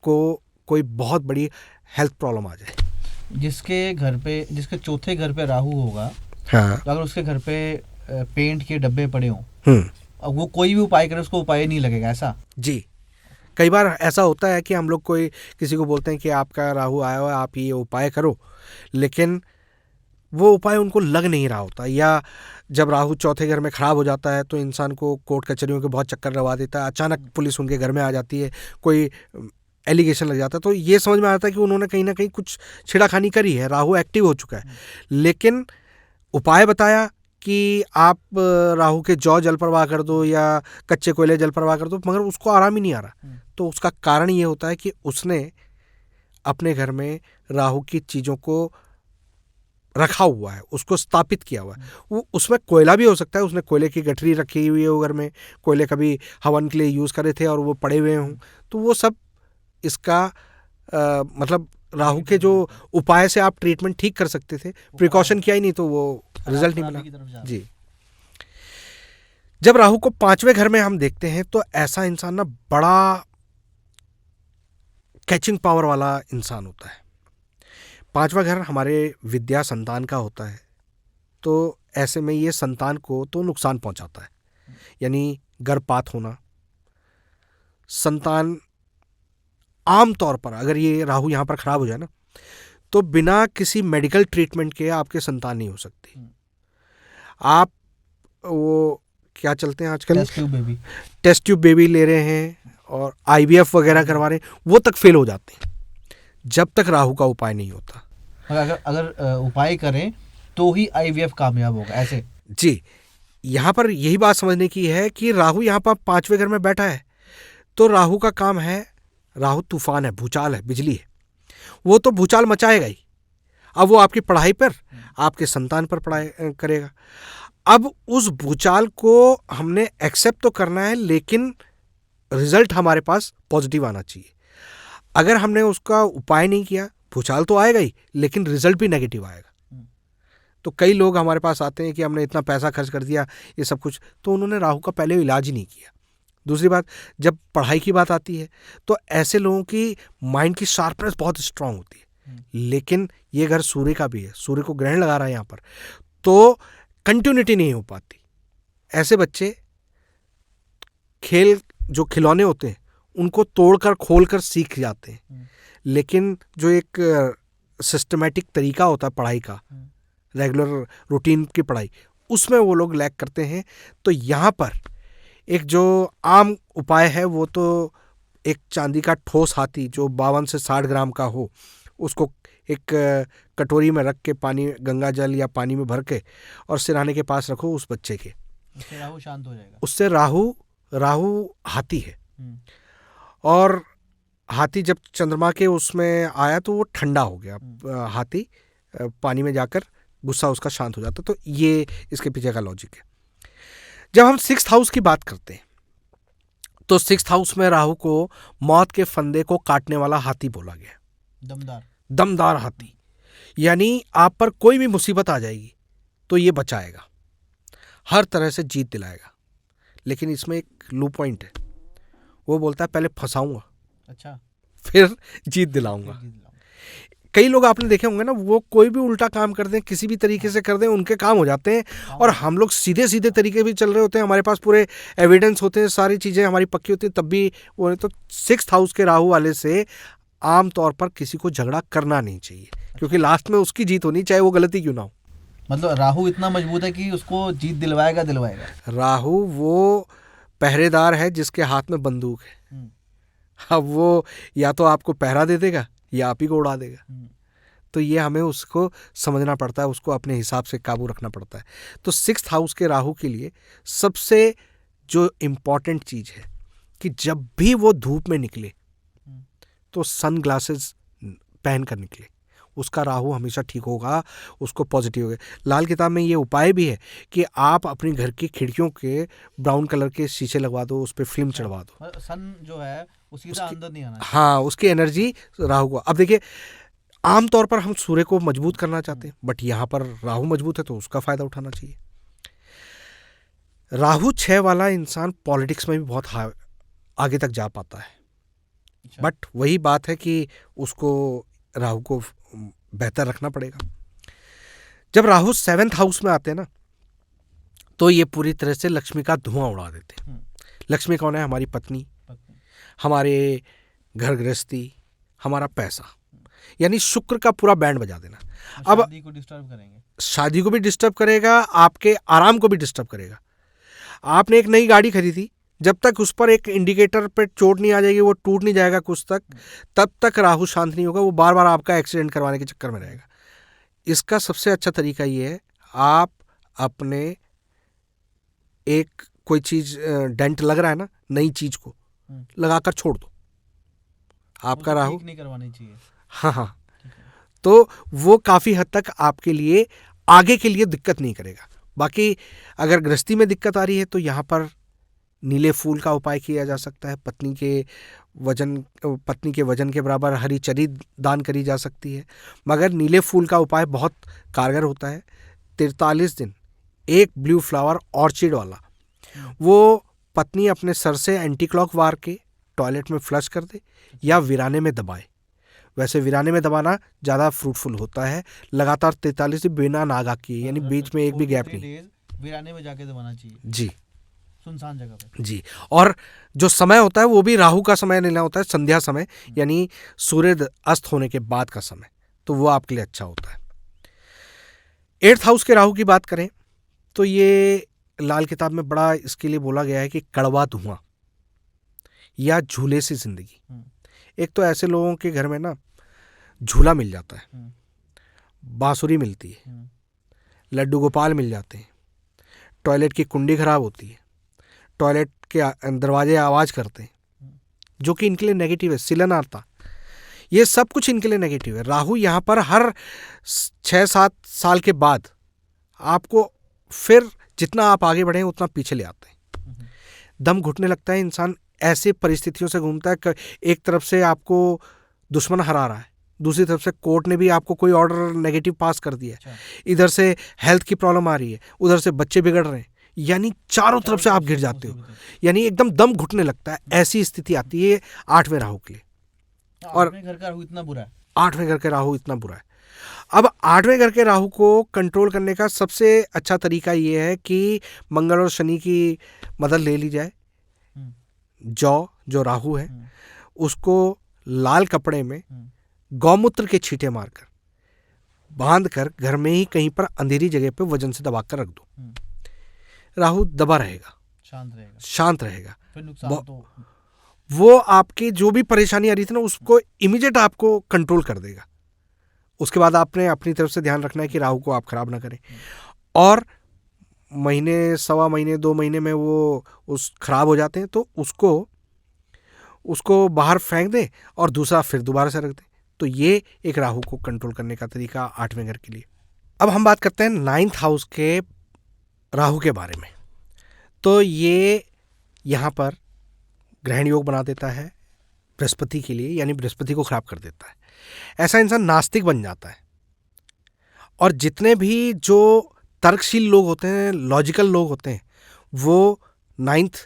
को कोई बहुत बड़ी हेल्थ प्रॉब्लम आ जाए। जिसके घर पे, जिसके चौथे घर पे राहु होगा, हाँ, तो अगर उसके घर पे पेंट के डब्बे पड़े हों, अब वो कोई भी उपाय करे उसको उपाय नहीं लगेगा, ऐसा? जी, कई बार ऐसा होता है कि हम लोग कोई किसी को बोलते हैं कि आपका राहु आया हुआ है, आप ये उपाय करो, लेकिन वो उपाय उनको लग नहीं रहा होता। या जब राहु चौथे घर में खराब हो जाता है तो इंसान को कोर्ट कचहरियों के बहुत चक्कर लगवा देता है, अचानक पुलिस उनके घर में आ जाती है, कोई एलिगेशन लग जाता है, तो ये समझ में आता है कि उन्होंने कहीं ना कहीं कुछ छेड़खानी करी है, राहु एक्टिव हो चुका है। लेकिन उपाय बताया कि आप राहु के जौ जल प्रवाह कर दो या कच्चे कोयले जल प्रवाह कर दो, मगर उसको आराम ही नहीं आ रहा। तो उसका कारण ये होता है कि उसने अपने घर में राहु की चीज़ों को रखा हुआ है, उसको स्थापित किया हुआ है। वो उसमें कोयला भी हो सकता है, उसने कोयले की गठरी रखी हुई है वो घर में, कोयले कभी हवन के लिए यूज़ करे थे और वो पड़े हुए हों, तो वो सब इसका मतलब राहु के जो उपाय से आप ट्रीटमेंट ठीक कर सकते थे, प्रिकॉशन किया ही नहीं तो वो रिजल्ट नहीं मिला। जी, जब राहु को पांचवें घर में हम देखते हैं तो ऐसा इंसान ना बड़ा कैचिंग पावर वाला इंसान होता है। पांचवा घर हमारे विद्या संतान का होता है, तो ऐसे में ये संतान को तो नुकसान पहुंचाता है, यानी गर्भपात होना। संतान आम तौर पर अगर ये राहु यहाँ पर खराब हो जाए ना, तो बिना किसी मेडिकल ट्रीटमेंट के आपके संतान नहीं हो सकती। आप वो क्या चलते हैं आजकल, टेस्ट ट्यूब बेबी ले रहे हैं और IVF वगैरह करवा रहे हैं, वो तक फेल हो जाते हैं जब तक राहु का उपाय नहीं होता। अगर उपाय करें तो ही IVF कामयाब होगा, ऐसे? जी, यहाँ पर यही बात समझने की है कि राहु यहाँ पर पांचवें घर में बैठा है, तो राहु का काम है, राहु तूफान है, भूचाल है, बिजली है, वो तो भूचाल मचाएगा ही। अब वो आपकी पढ़ाई पर, आपके संतान पर पढ़ाई करेगा। अब उस भूचाल को हमने एक्सेप्ट तो करना है, लेकिन रिजल्ट हमारे पास पॉजिटिव आना चाहिए। अगर हमने उसका उपाय नहीं किया, भूचाल तो आएगा ही, लेकिन रिजल्ट भी नेगेटिव आएगा। तो कई लोग हमारे पास आते हैं कि हमने इतना पैसा खर्च कर दिया, ये सब कुछ, तो उन्होंने राहु का पहले इलाज ही नहीं किया। दूसरी बात, जब पढ़ाई की बात आती है तो ऐसे लोगों की माइंड की शार्पनेस बहुत स्ट्रांग होती है, लेकिन ये घर सूर्य का भी है, सूर्य को ग्रहण लगा रहा है यहाँ पर, तो कंटिन्यूटी नहीं हो पाती। ऐसे बच्चे खेल जो खिलौने होते हैं उनको तोड़कर खोलकर सीख जाते हैं, लेकिन जो एक सिस्टमेटिक तरीका होता है पढ़ाई का, रेगुलर रूटीन की पढ़ाई, उसमें वो लोग लैग करते हैं। तो यहाँ पर एक जो आम उपाय है वो तो एक चांदी का ठोस हाथी जो 52 से 60 ग्राम का हो, उसको एक कटोरी में रख के पानी, गंगा जल या पानी में भर के और सिरहाने के पास रखो उस बच्चे के, उससे राहु शांत हो जाएगा। उससे राहु हाथी है, और हाथी जब चंद्रमा के उसमें आया तो वो ठंडा हो गया, हाथी पानी में जाकर गुस्सा उसका शांत हो जाता। तो ये इसके पीछे का लॉजिक है। जब हम 6th हाउस की बात करते हैं तो 6th हाउस में राहु को मौत के फंदे को काटने वाला हाथी बोला गया, दमदार हाथी। यानी आप पर कोई भी मुसीबत आ जाएगी तो ये बचाएगा, हर तरह से जीत दिलाएगा। लेकिन इसमें एक लू पॉइंट है, वो बोलता है पहले फंसाऊंगा, अच्छा, फिर जीत दिलाऊंगा। कई लोग आपने देखे होंगे ना, वो कोई भी उल्टा काम कर दें, किसी भी तरीके से कर दें, उनके काम हो जाते हैं, और हम लोग सीधे सीधे तरीके भी चल रहे होते हैं, हमारे पास पूरे एविडेंस होते हैं, सारी चीज़ें हमारी पक्की होती हैं, तब भी वो। तो 6th हाउस के राहु वाले से आम तौर पर किसी को झगड़ा करना नहीं चाहिए, क्योंकि लास्ट में उसकी जीत होनी, चाहे वो गलती क्यों ना हो। मतलब राहु इतना मजबूत है कि उसको जीत दिलवाएगा। राहु वो पहरेदार है जिसके हाथ में बंदूक है। अब वो या तो आपको पहरा दे देगा या आप ही को उड़ा देगा। तो ये हमें उसको समझना पड़ता है, उसको अपने हिसाब से काबू रखना पड़ता है। तो 6th हाउस के राहु के लिए सबसे जो इम्पॉर्टेंट चीज़ है कि जब भी वो धूप में निकले तो सन ग्लासेस पहन कर निकले, उसका राहु हमेशा ठीक होगा, उसको पॉजिटिव होगा। लाल किताब में ये उपाय भी है कि आप अपने घर की खिड़कियों के ब्राउन कलर के शीशे लगवा दो, उस पर फिल्म चढ़वा दो, सन जो है उसकी अंदर नहीं आना। हाँ, उसकी एनर्जी राहु को। अब देखिए, आमतौर पर हम सूर्य को मजबूत करना चाहते हैं, बट यहाँ पर राहु मजबूत है तो उसका फायदा उठाना चाहिए। राहु 6 वाला इंसान पॉलिटिक्स में भी बहुत आगे तक जा पाता है। बट वही बात है कि उसको राहु को बेहतर रखना पड़ेगा। जब राहु 7th हाउस में आते हैं ना, तो ये पूरी तरह से लक्ष्मी का धुआं उड़ा देते हैं। लक्ष्मी कौन है? हमारी पत्नी, हमारे घर गृहस्थी, हमारा पैसा, यानी शुक्र का पूरा बैंड बजा देना। अब शादी को डिस्टर्ब करेंगे, शादी को भी डिस्टर्ब करेगा, आपके आराम को भी डिस्टर्ब करेगा। आपने एक नई गाड़ी खरीदी, जब तक उस पर एक इंडिकेटर पे चोट नहीं आ जाएगी, वो टूट नहीं जाएगा कुछ तक, तब तक राहु शांत नहीं होगा, वो बार बार आपका एक्सीडेंट करवाने के चक्कर में रहेगा। इसका सबसे अच्छा तरीका ये है, आप अपने एक कोई चीज डेंट लग रहा है ना, नई चीज को लगाकर छोड़ दो, आपका राहु नहीं करवानी चाहिए। हाँ, तो वो काफी हद तक आपके लिए आगे के लिए दिक्कत नहीं करेगा। बाकी अगर गृहस्थी में दिक्कत आ रही है तो यहाँ पर नीले फूल का उपाय किया जा सकता है। पत्नी के वजन के बराबर हरी चरी दान करी जा सकती है, मगर नीले फूल का उपाय बहुत कारगर होता है। 43 दिन एक ब्लू फ्लावर ऑर्चिड वाला, वो पत्नी अपने सर से एंटी क्लॉक वार के टॉयलेट में फ्लश कर दे या वीराने में दबाए। वैसे वीराने में दबाना ज़्यादा फ्रूटफुल होता है। लगातार 43 दिन बिना नागा किए, यानी बीच में एक भी गैप नहीं, वीराने में जाके दबाना चाहिए जी, सुनसान जगह पे जी। और जो समय होता है वो भी राहु का समय लेना होता है, संध्या समय, यानी सूर्य अस्त होने के बाद का समय, तो वो आपके लिए अच्छा होता है। 8th हाउस के राहु की बात करें तो ये लाल किताब में बड़ा इसके लिए बोला गया है कि कड़वा धुआं या झूले से जिंदगी। एक तो ऐसे लोगों के घर में ना झूला मिल जाता है, बांसुरी मिलती है, लड्डू गोपाल मिल जाते हैं, टॉयलेट की कुंडी खराब होती है, टॉयलेट के दरवाजे आवाज़ करते हैं, जो कि इनके लिए नेगेटिव है। सिलन आता, ये सब कुछ इनके लिए नेगेटिव है। राहु यहाँ पर हर 6-7 साल के बाद आपको फिर जितना आप आगे बढ़े उतना पीछे ले आते हैं। दम घुटने लगता है, इंसान ऐसे परिस्थितियों से घूमता है। एक तरफ से आपको दुश्मन हरा रहा है, दूसरी तरफ से कोर्ट ने भी आपको कोई ऑर्डर नेगेटिव पास कर दिया है, इधर से हेल्थ की प्रॉब्लम आ रही है, उधर से बच्चे बिगड़ रहे हैं, यानी चारों तरफ से आप गिर जाते हो, यानी एकदम दम घुटने लगता है। ऐसी स्थिति आती है 8वें राहु के लिए। और 8वें घर का राहु इतना बुरा है, 8वें घर के राहु इतना बुरा है। अब 8वें घर के राहु को कंट्रोल करने का सबसे अच्छा तरीका ये है कि मंगल और शनि की मदद ले ली जाए। जौ जो राहु है उसको लाल कपड़े में गौमूत्र के छींटे मारकर बांध कर घर में ही कहीं पर अंधेरी जगह पे वजन से दबा कर रख दो। राहु दबा रहेगा, शांत रहेगा। फिर नुकसान तो वो आपकी जो भी परेशानी आ रही थी ना उसको इमीडिएट आपको कंट्रोल कर देगा। उसके बाद आपने अपनी तरफ से ध्यान रखना है कि राहु को आप खराब ना करें, और महीने, सवा महीने, 2 महीने में वो उस खराब हो जाते हैं तो उसको बाहर फेंक दें और दूसरा फिर दोबारा से रख दें। तो ये एक राहु को कंट्रोल करने का तरीका 8वें घर के लिए। अब हम बात करते हैं 9th हाउस के राहु के बारे में। तो ये यहाँ पर ग्रहण योग बना देता है बृहस्पति के लिए, यानी बृहस्पति को खराब कर देता है। ऐसा इंसान नास्तिक बन जाता है, और जितने भी जो तर्कशील लोग होते हैं, लॉजिकल लोग होते हैं, वो 9th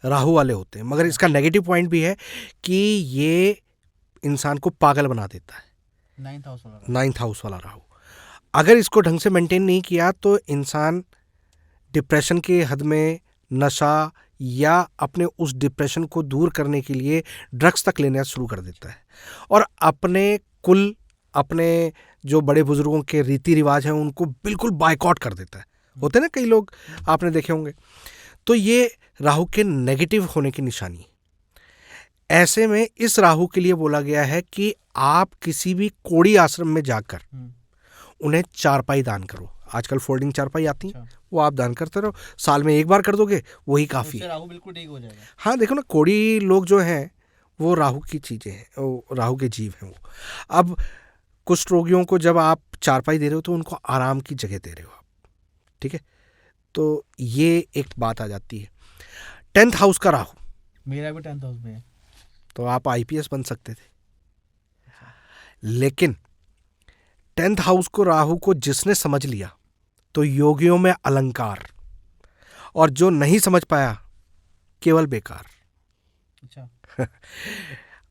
राहु वाले होते हैं। मगर इसका नेगेटिव पॉइंट भी है कि ये इंसान को पागल बना देता है। 9th हाउस वाला राहु अगर इसको ढंग से मेंटेन नहीं किया तो इंसान डिप्रेशन के हद में, नशा या अपने उस डिप्रेशन को दूर करने के लिए ड्रग्स तक लेना शुरू कर देता है, और अपने कुल, अपने जो बड़े बुजुर्गों के रीति रिवाज हैं उनको बिल्कुल बायकॉट कर देता है। होते ना कई लोग, आपने देखे होंगे। तो ये राहु के नेगेटिव होने की निशानी है। ऐसे में इस राहु के लिए बोला गया है कि आप किसी भी कोड़ी आश्रम में जाकर उन्हें चारपाई दान करो। आजकल फोल्डिंग चारपाई आती है, वो आप दान करते रहो। साल में एक बार कर दोगे वही काफी है। राहु बिल्कुल ठीक हो जाएगा। हाँ, देखो ना, कोड़ी लोग जो हैं वो राहु की चीजें हैं, वो राहु के जीव हैं वो। अब कुष्ठ रोगियों को जब आप चारपाई दे रहे हो तो उनको आराम की जगह दे रहे हो आप, ठीक है। तो ये एक बात आ जाती है। 10th हाउस का राहु, मेरा भी 10th हाउस में है, तो आप आईपीएस बन सकते थे। लेकिन 10th हाउस को, राहु को जिसने समझ लिया तो योगियों में अलंकार, और जो नहीं समझ पाया केवल बेकार। अच्छा।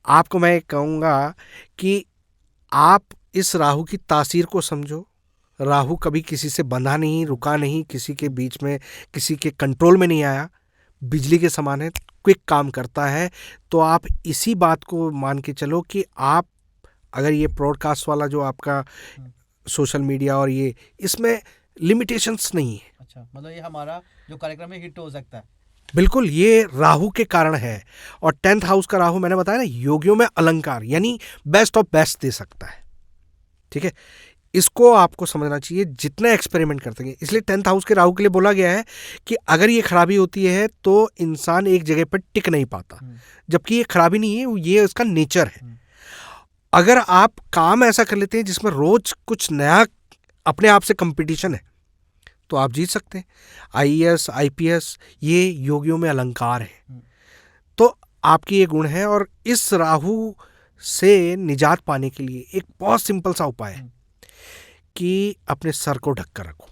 आपको मैं कहूंगा कि आप इस राहु की तासीर को समझो। राहु कभी किसी से बंधा नहीं, रुका नहीं, किसी के बीच में, किसी के कंट्रोल में नहीं आया। बिजली के समान है, क्विक काम करता है। तो आप इसी बात को मान के चलो कि आप, अगर ये ब्रॉडकास्ट वाला जो आपका सोशल मीडिया और ये, इसमें लिमिटेशंस नहीं है। अच्छा, मतलब ये हमारा जो कार्यक्रम है हिट हो सकता है। बिल्कुल, ये राहु के कारण है। और 10th हाउस का राहु, मैंने बताया ना, योगियों में अलंकार, यानी बेस्ट ऑफ बेस्ट दे सकता है, ठीक है। इसको आपको समझना चाहिए, जितने एक्सपेरिमेंट करते हैं। इसलिए 10th हाउस के राहु के लिए बोला गया है कि अगर ये खराबी होती है तो इंसान एक जगह पर टिक नहीं पाता, जबकि ये खराबी नहीं है, ये उसका नेचर है। अगर आप काम ऐसा कर लेते हैं जिसमें रोज कुछ नया अपने आप से कंपटीशन है, तो आप जीत सकते हैं। आईएएस, आईपीएस, ये योगियों में अलंकार है। तो आपकी ये गुण है, और इस राहु से निजात पाने के लिए एक बहुत सिंपल सा उपाय है कि अपने सर को ढक कर रखो।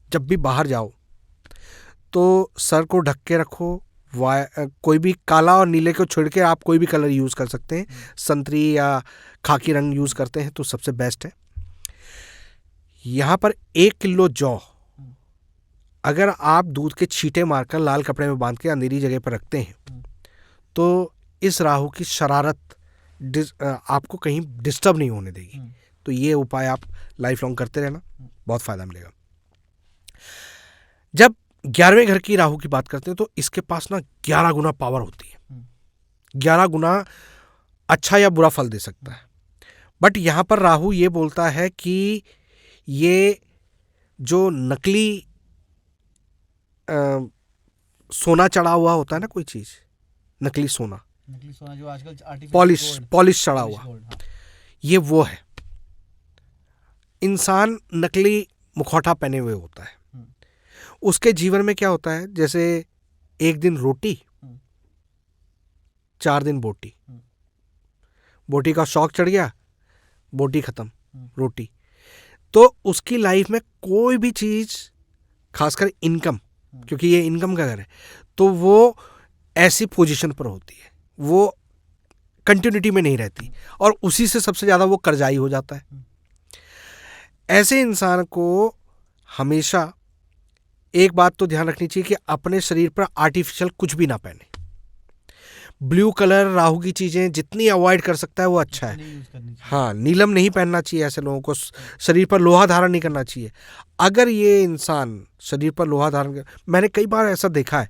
जब भी बाहर जाओ तो सर को ढक के रखो। कोई भी काला और नीले को छोड़ के आप कोई भी कलर यूज कर सकते हैं। संतरी या खाकी रंग यूज करते हैं तो सबसे बेस्ट है। यहां पर 1 किलो जौ अगर आप दूध के छींटे मारकर लाल कपड़े में बांध के अंधेरी जगह पर रखते हैं तो इस राहु की शरारत आपको कहीं डिस्टर्ब नहीं होने देगी। तो ये उपाय आप लाइफ लॉन्ग करते रहना, बहुत फायदा मिलेगा। जब 11वें घर की राहु की बात करते हैं तो इसके पास ना 11 गुना पावर होती है। 11 गुना अच्छा या बुरा फल दे सकता है। बट यहां पर राहु ये बोलता है कि ये जो नकली सोना चढ़ा हुआ होता है ना, कोई चीज, नकली सोना जो आजकल पॉलिश चढ़ा हुआ, ये वो है। इंसान नकली मुखौटा पहने हुए होता है। उसके जीवन में क्या होता है, जैसे एक दिन रोटी, 4 दिन बोटी। बोटी का शौक चढ़ गया, बोटी खत्म, रोटी। तो उसकी लाइफ में कोई भी चीज, खासकर इनकम, क्योंकि ये इनकम का घर है, तो वो ऐसी पोजीशन पर होती है, वो कंटिन्यूटी में नहीं रहती, और उसी से सबसे ज्यादा वो कर्जाई हो जाता है। ऐसे इंसान को हमेशा एक बात तो ध्यान रखनी चाहिए कि अपने शरीर पर आर्टिफिशियल कुछ भी ना पहने। ब्लू कलर राहु की चीज़ें जितनी अवॉइड कर सकता है वो अच्छा है। नहीं यूज करनी चाहिए। हाँ, नीलम नहीं पहनना चाहिए ऐसे लोगों को, शरीर पर लोहा धारण नहीं करना चाहिए। अगर ये इंसान शरीर पर लोहा धारण कर, मैंने कई बार ऐसा देखा है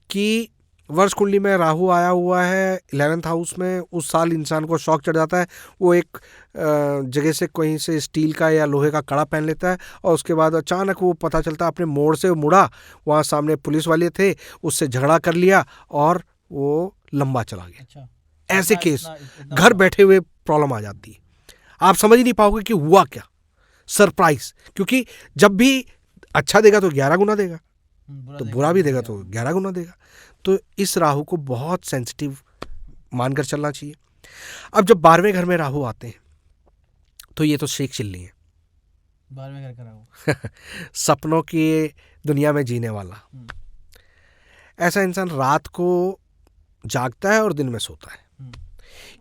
कि वर्ष कुंडली में राहु आया हुआ है 11th हाउस में, उस साल इंसान को शौक चढ़ जाता है, वो एक जगह से कहीं से स्टील का या लोहे का कड़ा पहन लेता है और उसके बाद अचानक वो पता चलता है अपने मोड़ से मुड़ा, वहाँ सामने पुलिस वाले थे, उससे झगड़ा कर लिया और वो लंबा चला गया। अच्छा, ऐसे इतना- केस इतना- इतना घर बड़ा। बैठे हुए प्रॉब्लम आ जाती है, आप समझ ही नहीं पाओगे कि हुआ क्या, सरप्राइज। क्योंकि जब भी अच्छा देगा तो 11 गुना देगा, तो बुरा भी देगा तो 11 गुना देगा। तो इस राहु को बहुत सेंसिटिव मानकर चलना चाहिए। अब जब 12वें घर में राहु आते हैं तो ये तो शेख चिल्ली है, 12वें घर का राहु। सपनों की दुनिया में जीने वाला। ऐसा इंसान रात को जागता है और दिन में सोता है।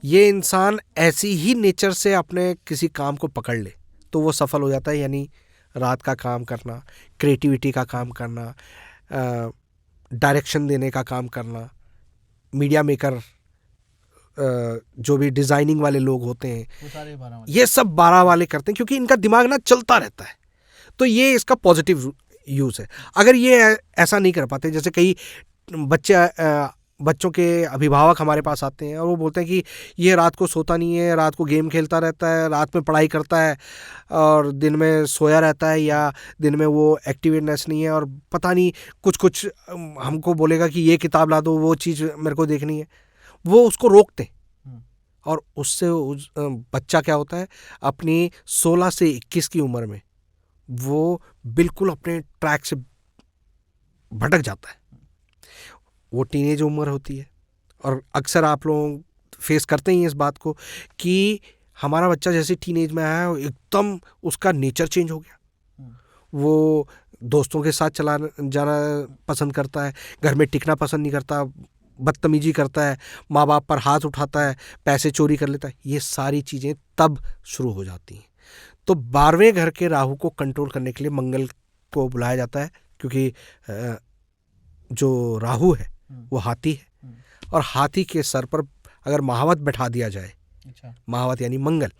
ये इंसान ऐसी ही नेचर से अपने किसी काम को पकड़ ले तो वो सफल हो जाता है, यानी रात का काम करना, क्रिएटिविटी का काम करना, डायरेक्शन देने का काम करना, मीडिया मेकर, जो भी डिज़ाइनिंग वाले लोग होते हैं, वो सारे 12 वाले। ये सब 12 वाले करते हैं क्योंकि इनका दिमाग ना चलता रहता है। तो ये इसका पॉजिटिव यूज़ है। अगर ये ऐसा नहीं कर पाते, जैसे कई बच्चों के अभिभावक हमारे पास आते हैं और वो बोलते हैं कि ये रात को सोता नहीं है, रात को गेम खेलता रहता है, रात में पढ़ाई करता है और दिन में सोया रहता है, या दिन में वो एक्टिवनेस नहीं है और पता नहीं कुछ हमको बोलेगा कि ये किताब ला दो, वो चीज़ मेरे को देखनी है, वो उसको रोकते। और उससे बच्चा क्या होता है, अपनी 16 से 21 की उम्र में वो बिल्कुल अपने ट्रैक से भटक जाता है। वो टीनेज उम्र होती है और अक्सर आप लोग फेस करते ही हैं इस बात को कि हमारा बच्चा जैसे टीनेज में आया है एकदम उसका नेचर चेंज हो गया। वो दोस्तों के साथ जाना पसंद करता है, घर में टिकना पसंद नहीं करता, बदतमीजी करता है, माँ बाप पर हाथ उठाता है, पैसे चोरी कर लेता है। ये सारी चीज़ें तब शुरू हो जाती हैं। तो 12वें घर के राहु को कंट्रोल करने के लिए मंगल को बुलाया जाता है, क्योंकि जो राहु है वो हाथी है और हाथी के सर पर अगर महावत बैठा दिया जाए, अच्छा, महावत यानी मंगल,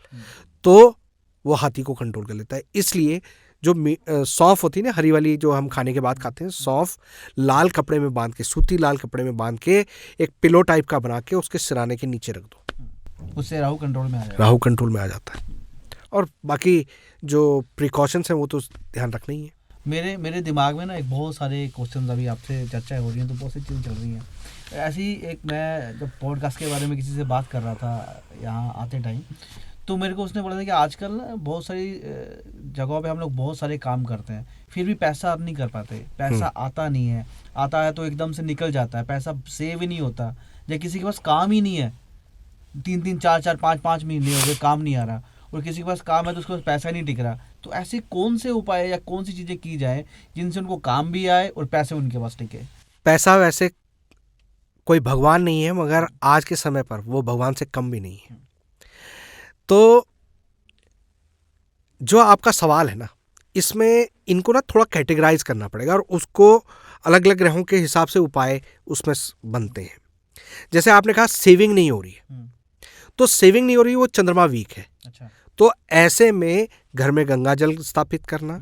तो वो हाथी को कंट्रोल कर लेता है। इसलिए जो सौंफ होती है ना, हरी वाली जो हम खाने के बाद खाते हैं, सौंफ लाल कपड़े में बांध के, सूती लाल कपड़े में बांध के एक पिलो टाइप का बना के उसके सिराने के नीचे रख दो, उससे राहु कंट्रोल में आ जाएगा। राहु कंट्रोल में आ जाता है। और बाकी जो प्रिकॉशंस हैं वो तो ध्यान रखना ही है। मेरे दिमाग में ना एक बहुत सारे क्वेश्चन अभी आपसे चर्चा हो रही है, तो बहुत सी चीज़ें चल रही हैं। ऐसी एक, मैं जब पॉडकास्ट के बारे में किसी से बात कर रहा था यहाँ आते टाइम, तो मेरे को उसने बोला था कि आजकल ना बहुत सारी जगहों पे हम लोग बहुत सारे काम करते हैं, फिर भी पैसा नहीं कर पाते, पैसा आता नहीं है, आता है तो एकदम से निकल जाता है, पैसा सेव ही नहीं होता, या किसी के पास काम ही नहीं है, 3-3, 4-4, 5-5 महीने हो गए काम नहीं आ रहा, और किसी के पास काम है तो उसके पास पैसा नहीं टिक रहा। तो ऐसे कौन से उपाय या कौन सी चीज़ें की जाए जिनसे उनको काम भी आए और पैसे उनके पास टिके? पैसा वैसे कोई भगवान नहीं है, मगर आज के समय पर वो भगवान से कम भी नहीं है। तो जो आपका सवाल है ना, इसमें इनको ना थोड़ा कैटेगराइज करना पड़ेगा और उसको अलग अलग ग्रहों के हिसाब से उपाय उसमें बनते हैं। जैसे आपने कहा सेविंग नहीं हो रही है, तो सेविंग नहीं हो रही, वो चंद्रमा वीक है। अच्छा, तो ऐसे में घर में गंगा जल स्थापित करना,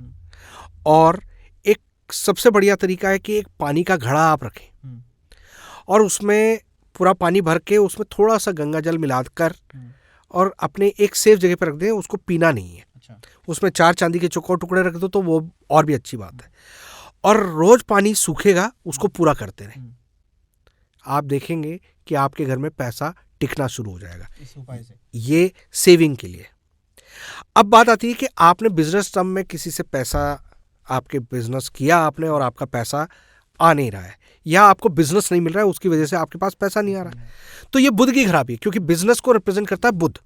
और एक सबसे बढ़िया तरीका है कि एक पानी का घड़ा आप रखें और उसमें पूरा पानी भर के उसमें थोड़ा सा गंगा जल मिलाकर और अपने एक सेफ जगह पर रख दें, उसको पीना नहीं है। अच्छा, उसमें 4 चांदी के चौकोर टुकड़े रख दो तो वो और भी अच्छी बात है। और रोज पानी सूखेगा उसको पूरा करते रहें, आप देखेंगे कि आपके घर में पैसा टिकना शुरू हो जाएगा। इस उपाय से ये सेविंग के लिए। अब बात आती है कि आपने बिजनेस टर्म में किसी से पैसा, आपके बिजनेस किया आपने और आपका पैसा आ नहीं रहा है, या आपको बिजनेस नहीं मिल रहा है, उसकी वजह से आपके पास पैसा नहीं आ रहा है, तो ये बुध की खराबी है, क्योंकि बिजनेस को रिप्रेजेंट करता है बुध।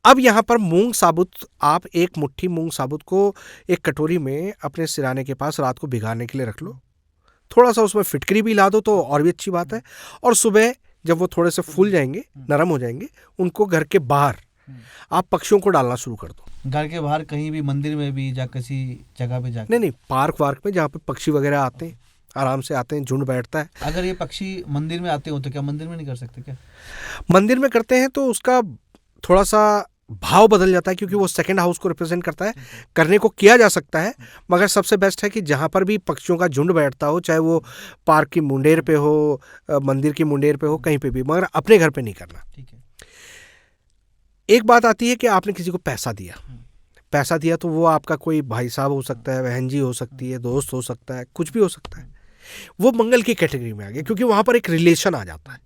अब यहाँ पर मूंग साबुत, आप एक मुट्ठी मूंग साबुत को एक कटोरी में अपने सिराने के पास रात को भिगाने के लिए रख लो, थोड़ा सा उसमें फिटकरी भी ला दो तो और भी अच्छी बात है, और सुबह जब वो थोड़े से फूल जाएंगे, नरम हो जाएंगे, उनको घर के बाहर आप पक्षियों को डालना शुरू कर दो। घर के बाहर कहीं भी, मंदिर में भी, या किसी जगह पे जाकर? नहीं, पार्क वार्क में जहाँ पे पक्षी वगैरह आते हैं आराम से आते हैं, झुंड बैठता है। अगर ये पक्षी मंदिर में आते हो तो क्या मंदिर में नहीं कर सकते क्या? मंदिर में करते हैं तो उसका थोड़ा सा भाव बदल जाता है, क्योंकि वो सेकंड हाउस को रिप्रेजेंट करता है। करने को किया जा सकता है, मगर सबसे बेस्ट है कि जहाँ पर भी पक्षियों का झुंड बैठता हो, चाहे वो पार्क की मुंडेर पे हो, मंदिर की मुंडेर पे हो, कहीं पे भी, मगर अपने घर पे नहीं करना। ठीक है। एक बात आती है कि आपने किसी को पैसा दिया तो वो आपका कोई भाई साहब हो सकता है, बहन जी हो सकती है, दोस्त हो सकता है, कुछ भी हो सकता है। वो मंगल की कैटेगरी में आ गया, क्योंकि वहाँ पर एक रिलेशन आ जाता है।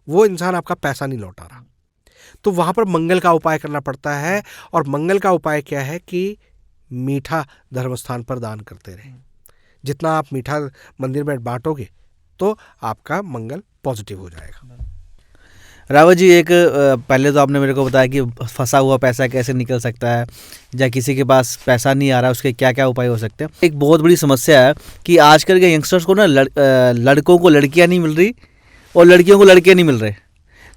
वो इंसान आपका पैसा नहीं लौटा रहा, तो वहाँ पर मंगल का उपाय करना पड़ता है। और मंगल का उपाय क्या है कि मीठा धर्मस्थान पर दान करते रहें। जितना आप मीठा मंदिर में बांटोगे तो आपका मंगल पॉजिटिव हो जाएगा। रावत जी, एक पहले तो आपने मेरे को बताया कि फंसा हुआ पैसा कैसे निकल सकता है, या किसी के पास पैसा नहीं आ रहा उसके क्या क्या उपाय हो सकते हैं। एक बहुत बड़ी समस्या है कि आजकल के यंगस्टर्स को ना लड़कों को लड़कियां नहीं मिल रही और लड़कियों को लड़के नहीं मिल रहे।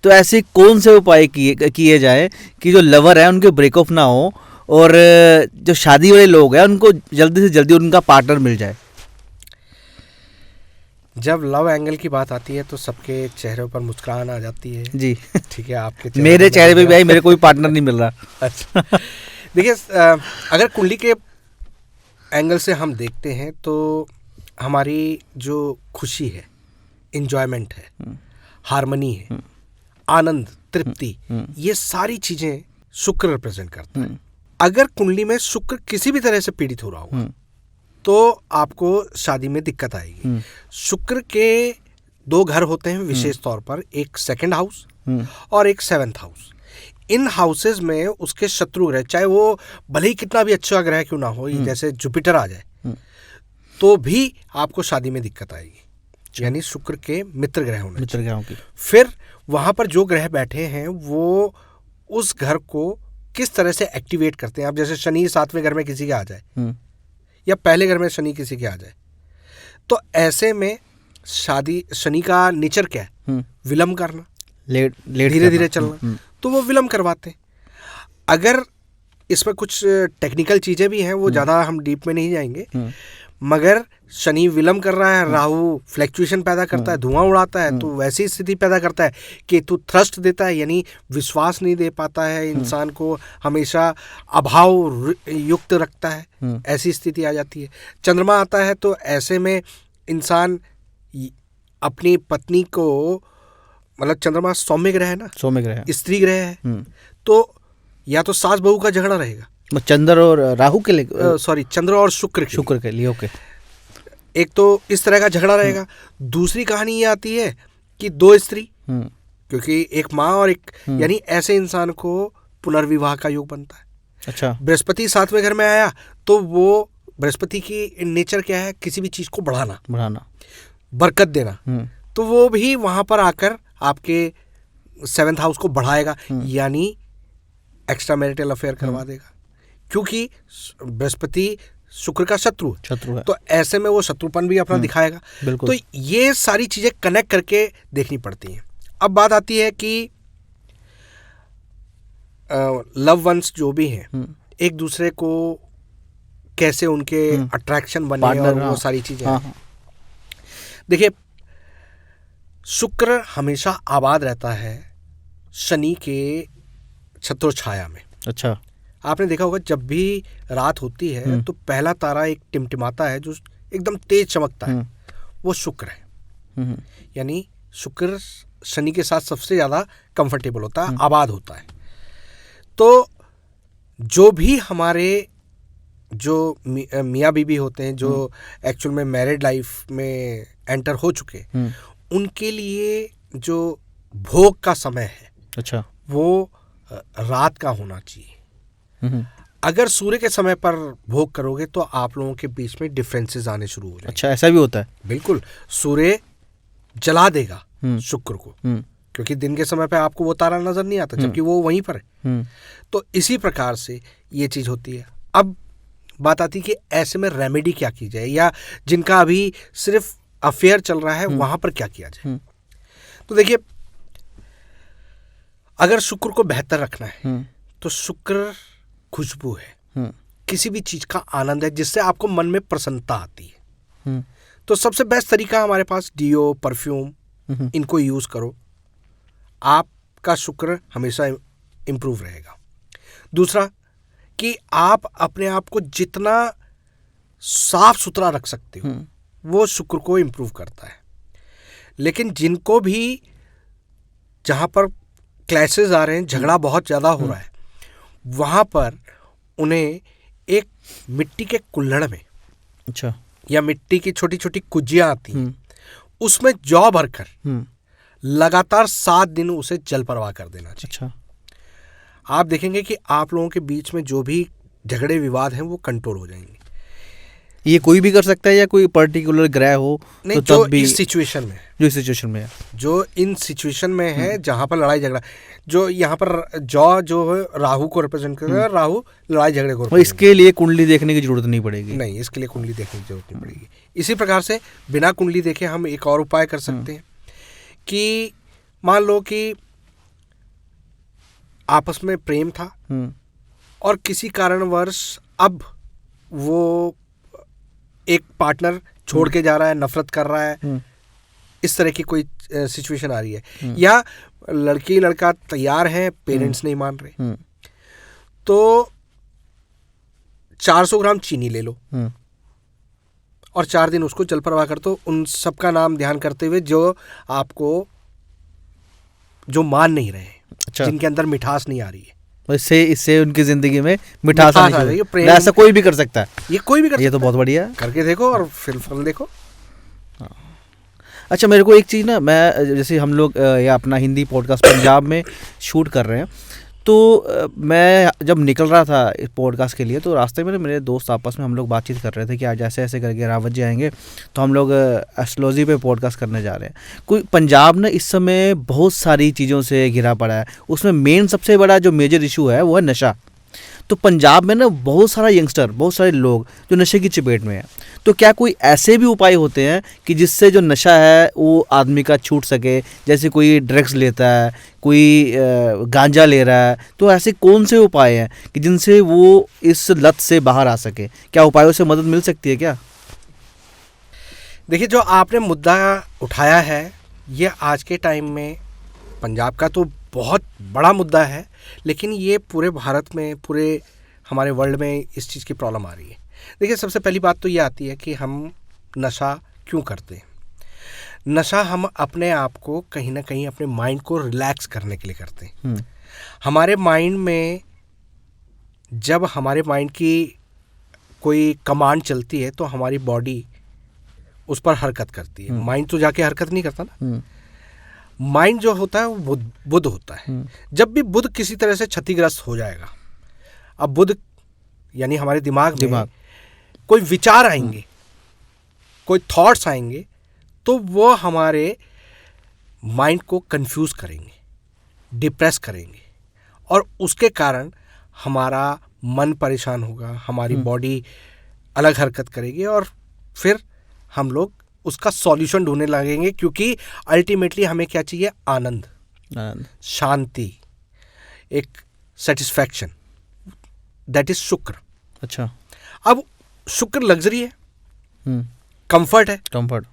तो ऐसे कौन से उपाय किए जाए कि जो लवर है उनके ब्रेकअप ना हो और जो शादी वाले लोग हैं उनको जल्दी से जल्दी उनका पार्टनर मिल जाए? जब लव एंगल की बात आती है तो सबके चेहरे पर मुस्कुराहट आ जाती है जी। ठीक है, आपके मेरे चेहरे पे भी भाई मेरे कोई पार्टनर नहीं मिल रहा। अच्छा, देखिए, अगर कुंडली के एंगल से हम देखते हैं तो हमारी जो खुशी है, इंजॉयमेंट है, हार्मनी है, आनंद, तृप्ति, ये सारी चीजें शुक्र रिप्रेजेंट करता है। अगर कुंडली में शुक्र किसी भी तरह से पीड़ित हो रहा होगा तो आपको शादी में दिक्कत आएगी। शुक्र के 2 घर होते हैं विशेष तौर पर, एक सेकंड हाउस और एक 7th हाउस। इन हाउसेज में उसके शत्रु ग्रह, चाहे वो भले ही कितना भी अच्छा ग्रह क्यों ना हो, जैसे जुपिटर आ जाए तो भी आपको शादी में दिक्कत आएगी। यानी शुक्र के मित्र ग्रह होने मित्र ग्रहों की। फिर वहां पर जो ग्रह बैठे हैं वो उस घर को किस तरह से एक्टिवेट करते हैं। अब जैसे शनि 7वें घर में किसी के आ जाए या पहले घर में शनि किसी के आ जाए, तो ऐसे में शादी, शनि का नेचर क्या है? विलंब करना, धीरे धीरे चलना, तो वो विलंब करवाते हैं। अगर इसमें कुछ टेक्निकल चीजें भी हैं, वो ज्यादा हम डीप में नहीं जाएंगे, मगर शनि विलंब कर रहा है, राहु फ्लैक्चुएशन पैदा करता है, धुआं उड़ाता है, तो वैसी स्थिति पैदा करता है कि तू थ्रस्ट देता है, यानी विश्वास नहीं दे पाता है, इंसान को हमेशा अभाव युक्त रखता है, ऐसी स्थिति आ जाती है। चंद्रमा आता है तो ऐसे में इंसान अपनी पत्नी को, मतलब चंद्रमा सौम्य ग्रह है ना, सौम्य ग्रह, स्त्री ग्रह है, तो या तो सास बहू का झगड़ा रहेगा, चंद्र और राहु के लिए, सॉरी चंद्र और शुक्र के लिए ओके। एक तो इस तरह का झगड़ा रहेगा। दूसरी कहानी ये आती है कि 2 स्त्री, क्योंकि एक माँ और एक, यानी ऐसे इंसान को पुनर्विवाह का योग बनता है। अच्छा। बृहस्पति 7वें घर में आया तो वो बृहस्पति की नेचर क्या है? किसी भी चीज को बढ़ाना, बरकत देना, तो वो भी वहां पर आकर आपके 7th हाउस को बढ़ाएगा, यानी एक्स्ट्रा मैरिटल अफेयर करवा देगा, क्योंकि बृहस्पति शुक्र का शत्रु है, तो ऐसे में वो शत्रुपन भी अपना दिखाएगा। तो ये सारी चीजें कनेक्ट करके देखनी पड़ती हैं। अब बात आती है कि लव वंस जो भी हैं, एक दूसरे को कैसे उनके अट्रैक्शन बने और वो सारी चीजें। देखिए, शुक्र हमेशा आबाद रहता है शनि के छत्र छाया में। अच्छा। आपने देखा होगा जब भी रात होती है तो पहला तारा एक टिमटिमाता है जो एकदम तेज चमकता है, वो शुक्र है। यानी शुक्र शनि के साथ सबसे ज्यादा कंफर्टेबल होता है, आबाद होता है। तो जो भी हमारे जो मियाँ बीबी होते हैं, जो एक्चुअल में मैरिड लाइफ में एंटर हो चुके, उनके लिए जो भोग का समय है, अच्छा, वो रात का होना चाहिए। अगर सूर्य के समय पर भोग करोगे तो आप लोगों के बीच में डिफरेंसेस आने शुरू हो जाएंगे। अच्छा, ऐसा भी होता है? बिल्कुल, सूर्य जला देगा शुक्र को, क्योंकि दिन के समय पे आपको वो तारा नजर नहीं आता, जबकि वो वहीं पर है। तो इसी प्रकार से ये चीज होती है। अब बात आती है कि ऐसे में रेमेडी क्या की जाए, या जिनका अभी सिर्फ अफेयर चल रहा है वहां पर क्या किया जाए। तो देखिए, अगर शुक्र को बेहतर रखना है तो शुक्र खुशबू है, किसी भी चीज का आनंद है जिससे आपको मन में प्रसन्नता आती है। तो सबसे बेस्ट तरीका हमारे पास डीओ, परफ्यूम, इनको यूज करो, आपका शुक्र हमेशा इम्प्रूव रहेगा। दूसरा कि आप अपने आप को जितना साफ सुथरा रख सकते हो वो शुक्र को इम्प्रूव करता है। लेकिन जिनको भी जहाँ पर क्लैशेस आ रहे हैं, झगड़ा बहुत ज़्यादा हो रहा है, वहाँ पर उन्हें एक मिट्टी के कुल्हड़ में, अच्छा, या मिट्टी की छोटी छोटी कुजियाँ आती हैं, उसमें जौ भरकर लगातार 7 दिन उसे जल प्रवाह कर देना चाहिए। अच्छा, आप देखेंगे कि आप लोगों के बीच में जो भी झगड़े विवाद हैं वो कंट्रोल हो जाएंगे। ये कोई भी कर सकता है या कोई पर्टिकुलर ग्रह हो? नहीं, तो जो तब भी इस सिचुएशन में, जो इस सिचुएशन में है, जो इन सिचुएशन में है जहां पर लड़ाई झगड़ा, जो यहाँ पर जौ जो है राहु को रिप्रेजेंट करता है, राहु लड़ाई झगड़े को और इसके लिए कुंडली देखने की जरूरत नहीं पड़ेगी? नहीं, इसके लिए कुंडली देखने की जरूरत नहीं पड़ेगी। इसी प्रकार से बिना कुंडली देखे हम एक और उपाय कर सकते हैं कि मान लो कि आपस में प्रेम था और किसी कारणवश अब वो एक पार्टनर छोड़ के जा रहा है, नफरत कर रहा है, इस तरह की कोई सिचुएशन आ रही है, या लड़की लड़का तैयार है, पेरेंट्स नहीं मान रहे, तो 400 ग्राम चीनी ले लो और 4 दिन उसको जल प्रवाह कर दो। उन सबका नाम ध्यान करते हुए जो आपको, जो मान नहीं रहे, अच्छा, जिनके अंदर मिठास नहीं आ रही है, इससे उनकी जिंदगी में मिठास आने आ रही है, की, ऐसा कोई भी कर सकता है? ये कोई भी कर सकता है। ये तो बहुत बढ़िया है, करके देखो और फिर फल देखो। अच्छा, मेरे को एक चीज़ ना, मैं जैसे हम लोग या अपना हिंदी पॉडकास्ट पंजाब में शूट कर रहे हैं, तो मैं जब निकल रहा था इस पॉडकास्ट के लिए, तो रास्ते में मेरे दोस्त आपस में हम लोग बातचीत कर रहे थे कि आज ऐसे ऐसे करके रावत जी आएंगे, तो हम लोग एस्ट्रोलॉजी पे पॉडकास्ट करने जा रहे हैं। कोई पंजाब ना इस समय बहुत सारी चीज़ों से घिरा पड़ा है, उसमें मेन सबसे बड़ा जो मेजर इशू है वो है नशा। तो पंजाब में ना बहुत सारा यंगस्टर, बहुत सारे लोग जो नशे की चपेट में है, तो क्या कोई ऐसे भी उपाय होते हैं कि जिससे जो नशा है वो आदमी का छूट सके? जैसे कोई ड्रग्स लेता है, कोई गांजा ले रहा है, तो ऐसे कौन से उपाय हैं कि जिनसे वो इस लत से बाहर आ सके? क्या उपायों से मदद मिल सकती है क्या? देखिए, जो आपने मुद्दा उठाया है ये आज के टाइम में पंजाब का तो बहुत बड़ा मुद्दा है, लेकिन ये पूरे भारत में, पूरे हमारे वर्ल्ड में इस चीज़ की प्रॉब्लम आ रही है। देखिए, सबसे पहली बात तो ये आती है कि हम नशा क्यों करते हैं। नशा हम अपने आप को कहीं ना कहीं अपने माइंड को रिलैक्स करने के लिए करते हैं। हमारे माइंड में जब हमारे माइंड की कोई कमांड चलती है तो हमारी बॉडी उस पर हरकत करती है। माइंड तो जाके हरकत नहीं करता ना। माइंड जो होता है वो बुध होता है। जब भी बुध किसी तरह से क्षतिग्रस्त हो जाएगा, अब बुध यानी हमारे दिमाग में कोई विचार आएंगे, कोई थॉट्स आएंगे, तो वो हमारे माइंड को कंफ्यूज करेंगे, डिप्रेस करेंगे, और उसके कारण हमारा मन परेशान होगा, हमारी बॉडी अलग हरकत करेगी, और फिर हम लोग उसका सॉल्यूशन ढूंढने लगेंगे। क्योंकि अल्टीमेटली हमें क्या चाहिए? आनंद, शांति, एक सेटिस्फैक्शन, दैट इज शुक्र। अच्छा, अब शुक्र लग्जरी है, कंफर्ट है, कंफर्ट।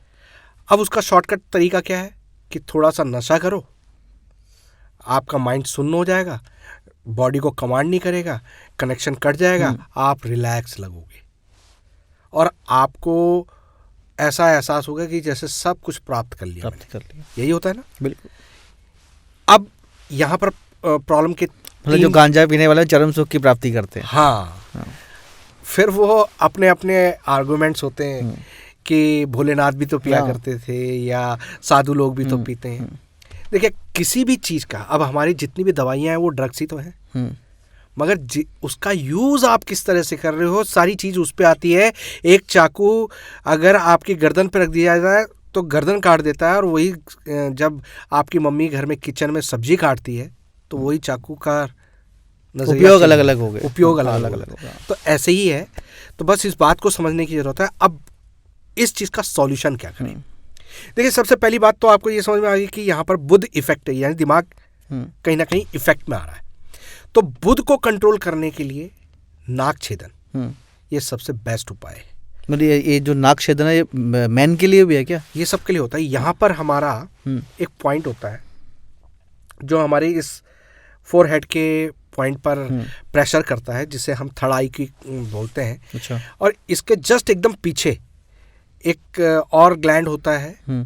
अब उसका शॉर्टकट तरीका क्या है कि थोड़ा सा नशा करो, आपका माइंड सुन्न हो जाएगा, बॉडी को कमांड नहीं करेगा, कनेक्शन कट जाएगा, आप रिलैक्स लगोगे और आपको ऐसा एहसास होगा कि जैसे सब कुछ प्राप्त कर लिया। यही होता है ना? बिल्कुल। अब यहाँ पर प्रॉब्लम के मतलब जो गांजा पीने वाले चरम सुख की प्राप्ति करते हैं। हाँ। फिर वो अपने अपने आर्गुमेंट्स होते हैं कि भोलेनाथ भी तो पिया करते थे या साधु लोग भी तो पीते हैं। देखिए, किसी भी चीज़ का, अब हमारी जितनी भी दवाइयाँ हैं वो ड्रग्स ही तो हैं, मगर उसका यूज़ आप किस तरह से कर रहे हो, सारी चीज़ उस पर आती है। एक चाकू अगर आपकी गर्दन पर रख दिया जाए तो गर्दन काट देता है, और वही जब आपकी मम्मी घर में किचन में सब्जी काटती है तो वही चाकू का उपयोग अलग अलग हो गए, उपयोग अलग अलग होगा। तो ऐसे ही है, तो बस इस बात को समझने की ज़रूरत है। अब इस चीज़ का सॉल्यूशन क्या करें? देखिए, सबसे पहली बात तो आपको ये समझ में आ गई कि यहाँ पर बुध इफेक्ट है, यानी दिमाग कहीं ना कहीं इफेक्ट में आ रहा है। तो बुध को कंट्रोल करने के लिए नाक छेदन ये सबसे बेस्ट उपाय है। मतलब ये जो नाक छेदना ये मैन के लिए भी है क्या? ये सबके लिए होता है। यहाँ पर हमारा एक पॉइंट होता है जो हमारे इस फोरहेड के पॉइंट पर प्रेशर करता है, जिसे हम थर्ड आई की बोलते हैं। अच्छा। और इसके जस्ट एकदम पीछे एक और ग्लैंड होता है,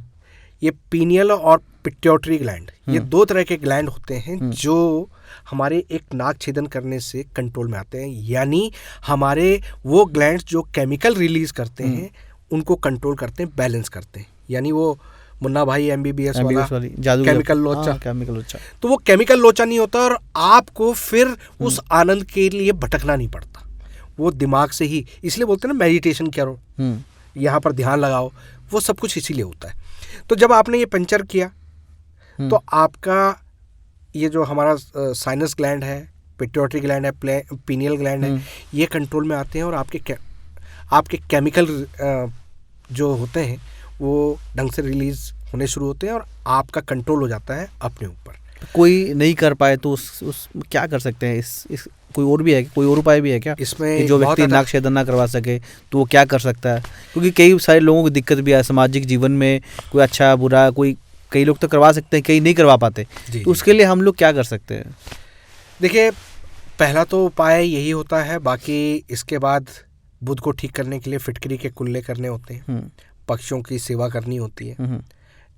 ये पीनियल और पिट्यूटरी ग्लैंड। ये दो तरह के ग्लैंड होते हैं जो हमारे एक नाक छेदन करने से कंट्रोल में आते हैं। यानी हमारे वो ग्लैंड्स जो केमिकल रिलीज करते हैं उनको कंट्रोल करते हैं, बैलेंस करते हैं। यानी वो मुन्ना भाई एमबीबीएस वाला केमिकल लोचा, केमिकल लोचा, तो वो केमिकल लोचा नहीं होता और आपको फिर उस आनंद के लिए भटकना नहीं पड़ता। वो दिमाग से ही, इसलिए बोलते हैं ना मेडिटेशन करो, यहाँ पर ध्यान लगाओ, वो सब कुछ इसीलिए होता है। तो जब आपने ये पंचर किया तो आपका ये जो हमारा साइनस ग्लैंड है, पिट्यूटरी ग्लैंड है, पीनियल ग्लैंड है, ये कंट्रोल में आते हैं और आपके केमिकल जो होते हैं वो ढंग से रिलीज होने शुरू होते हैं और आपका कंट्रोल हो जाता है अपने ऊपर। कोई नहीं कर पाए तो उस क्या कर सकते हैं? इस कोई और भी है, कोई और उपाय भी है क्या इसमें? जो व्यक्ति नाक छेदन ना करवा सके तो वो क्या कर सकता है? क्योंकि कई सारे लोगों को दिक्कत भी है सामाजिक जीवन में, कोई अच्छा बुरा, कई लोग तो करवा सकते हैं, कई नहीं करवा पाते। तो उसके लिए हम लोग क्या कर सकते हैं? देखिए, पहला तो उपाय यही होता है, बाकी इसके बाद बुध को ठीक करने के लिए फिटकरी के कुल्ले करने होते हैं, पक्षियों की सेवा करनी होती है।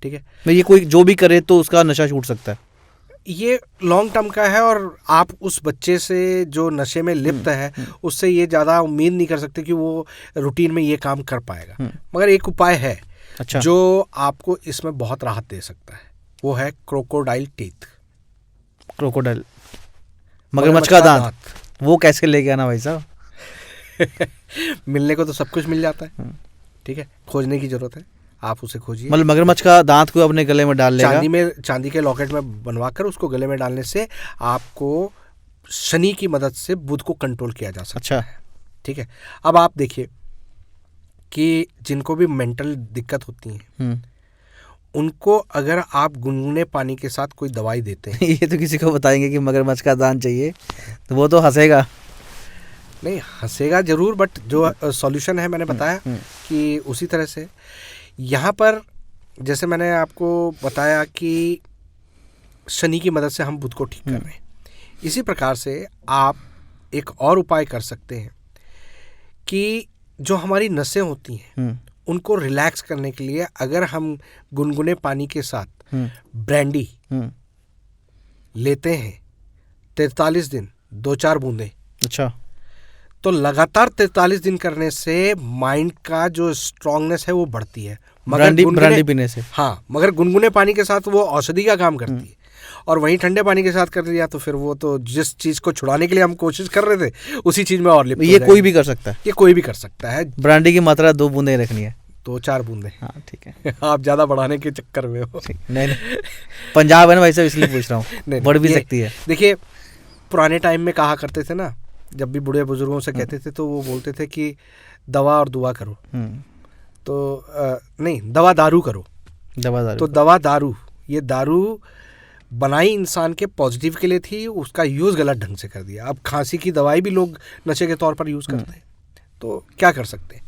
ठीक है, ये कोई जो भी करे तो उसका नशा छूट सकता है? ये लॉन्ग टर्म का है और आप उस बच्चे से जो नशे में लिप्त है उससे ये ज़्यादा उम्मीद नहीं कर सकते कि वो रूटीन में ये काम कर पाएगा। मगर एक उपाय है अच्छा, जो आपको इसमें बहुत राहत दे सकता है, वो है क्रोकोडाइल टीथ। क्रोकोडाइल, मगरमच्छ का दांत। वो कैसे लेके आना भाई साहब? मिलने को तो सब कुछ मिल जाता है, ठीक है, खोजने की जरूरत है, आप उसे खोजिए। मतलब मगरमच्छ का दांत को अपने गले में डाल लेगा, चांदी के लॉकेट में बनवाकर उसको गले में डालने से आपको शनि की मदद से बुध को कंट्रोल किया जा सकता है। ठीक है, अब आप देखिए कि जिनको भी मेंटल दिक्कत होती है उनको अगर आप गुनगुने पानी के साथ कोई दवाई देते हैं ये तो किसी को बताएंगे कि मगरमच्छ का दांत चाहिए तो वो तो हंसेगा। नहीं, हंसेगा जरूर, बट जो सॉल्यूशन है मैंने बताया कि उसी तरह से यहाँ पर जैसे मैंने आपको बताया कि शनि की मदद से हम बुध को ठीक कर रहे हैं, इसी प्रकार से आप एक और उपाय कर सकते हैं कि जो हमारी नसें होती हैं उनको रिलैक्स करने के लिए अगर हम गुनगुने पानी के साथ ब्रांडी लेते हैं 43 दिन 2-4 बूंदें, अच्छा, तो लगातार 43 दिन करने से माइंड का जो स्ट्रांगनेस है वो बढ़ती है। ब्रांडी पीने से? हाँ, मगर गुनगुने पानी के साथ वो औषधि का काम करती है, और वहीं ठंडे पानी के साथ कर दिया तो फिर वो तो जिस चीज को छुड़ाने के लिए हम कोशिश कर रहे थे उसी चीज में और लिप्त हो ये कोई भी कर सकता है? ये कोई भी कर सकता है। ब्रांडी की मात्रा 2 बूंदें रखनी है, 2-4 बूंदें। हाँ ठीक है। आप ज्यादा बढ़ाने के चक्कर में हो। नहीं, पंजाब है ना भाई साहब, इसलिए पूछ रहा हूँ, बढ़ भी सकती है। देखिए, पुराने टाइम में कहा करते थे ना, जब भी बूढ़े बुजुर्गों से कहते थे तो वो बोलते थे कि दवा और दुआ करो, तो नहीं, दवा दारू करो। तो दवा दारू, ये दारू बनाई इंसान के पॉजिटिव के लिए थी, उसका यूज़ गलत ढंग से कर दिया। अब खांसी की दवाई भी लोग नशे के तौर पर यूज़ करते हैं, तो क्या कर सकते हैं।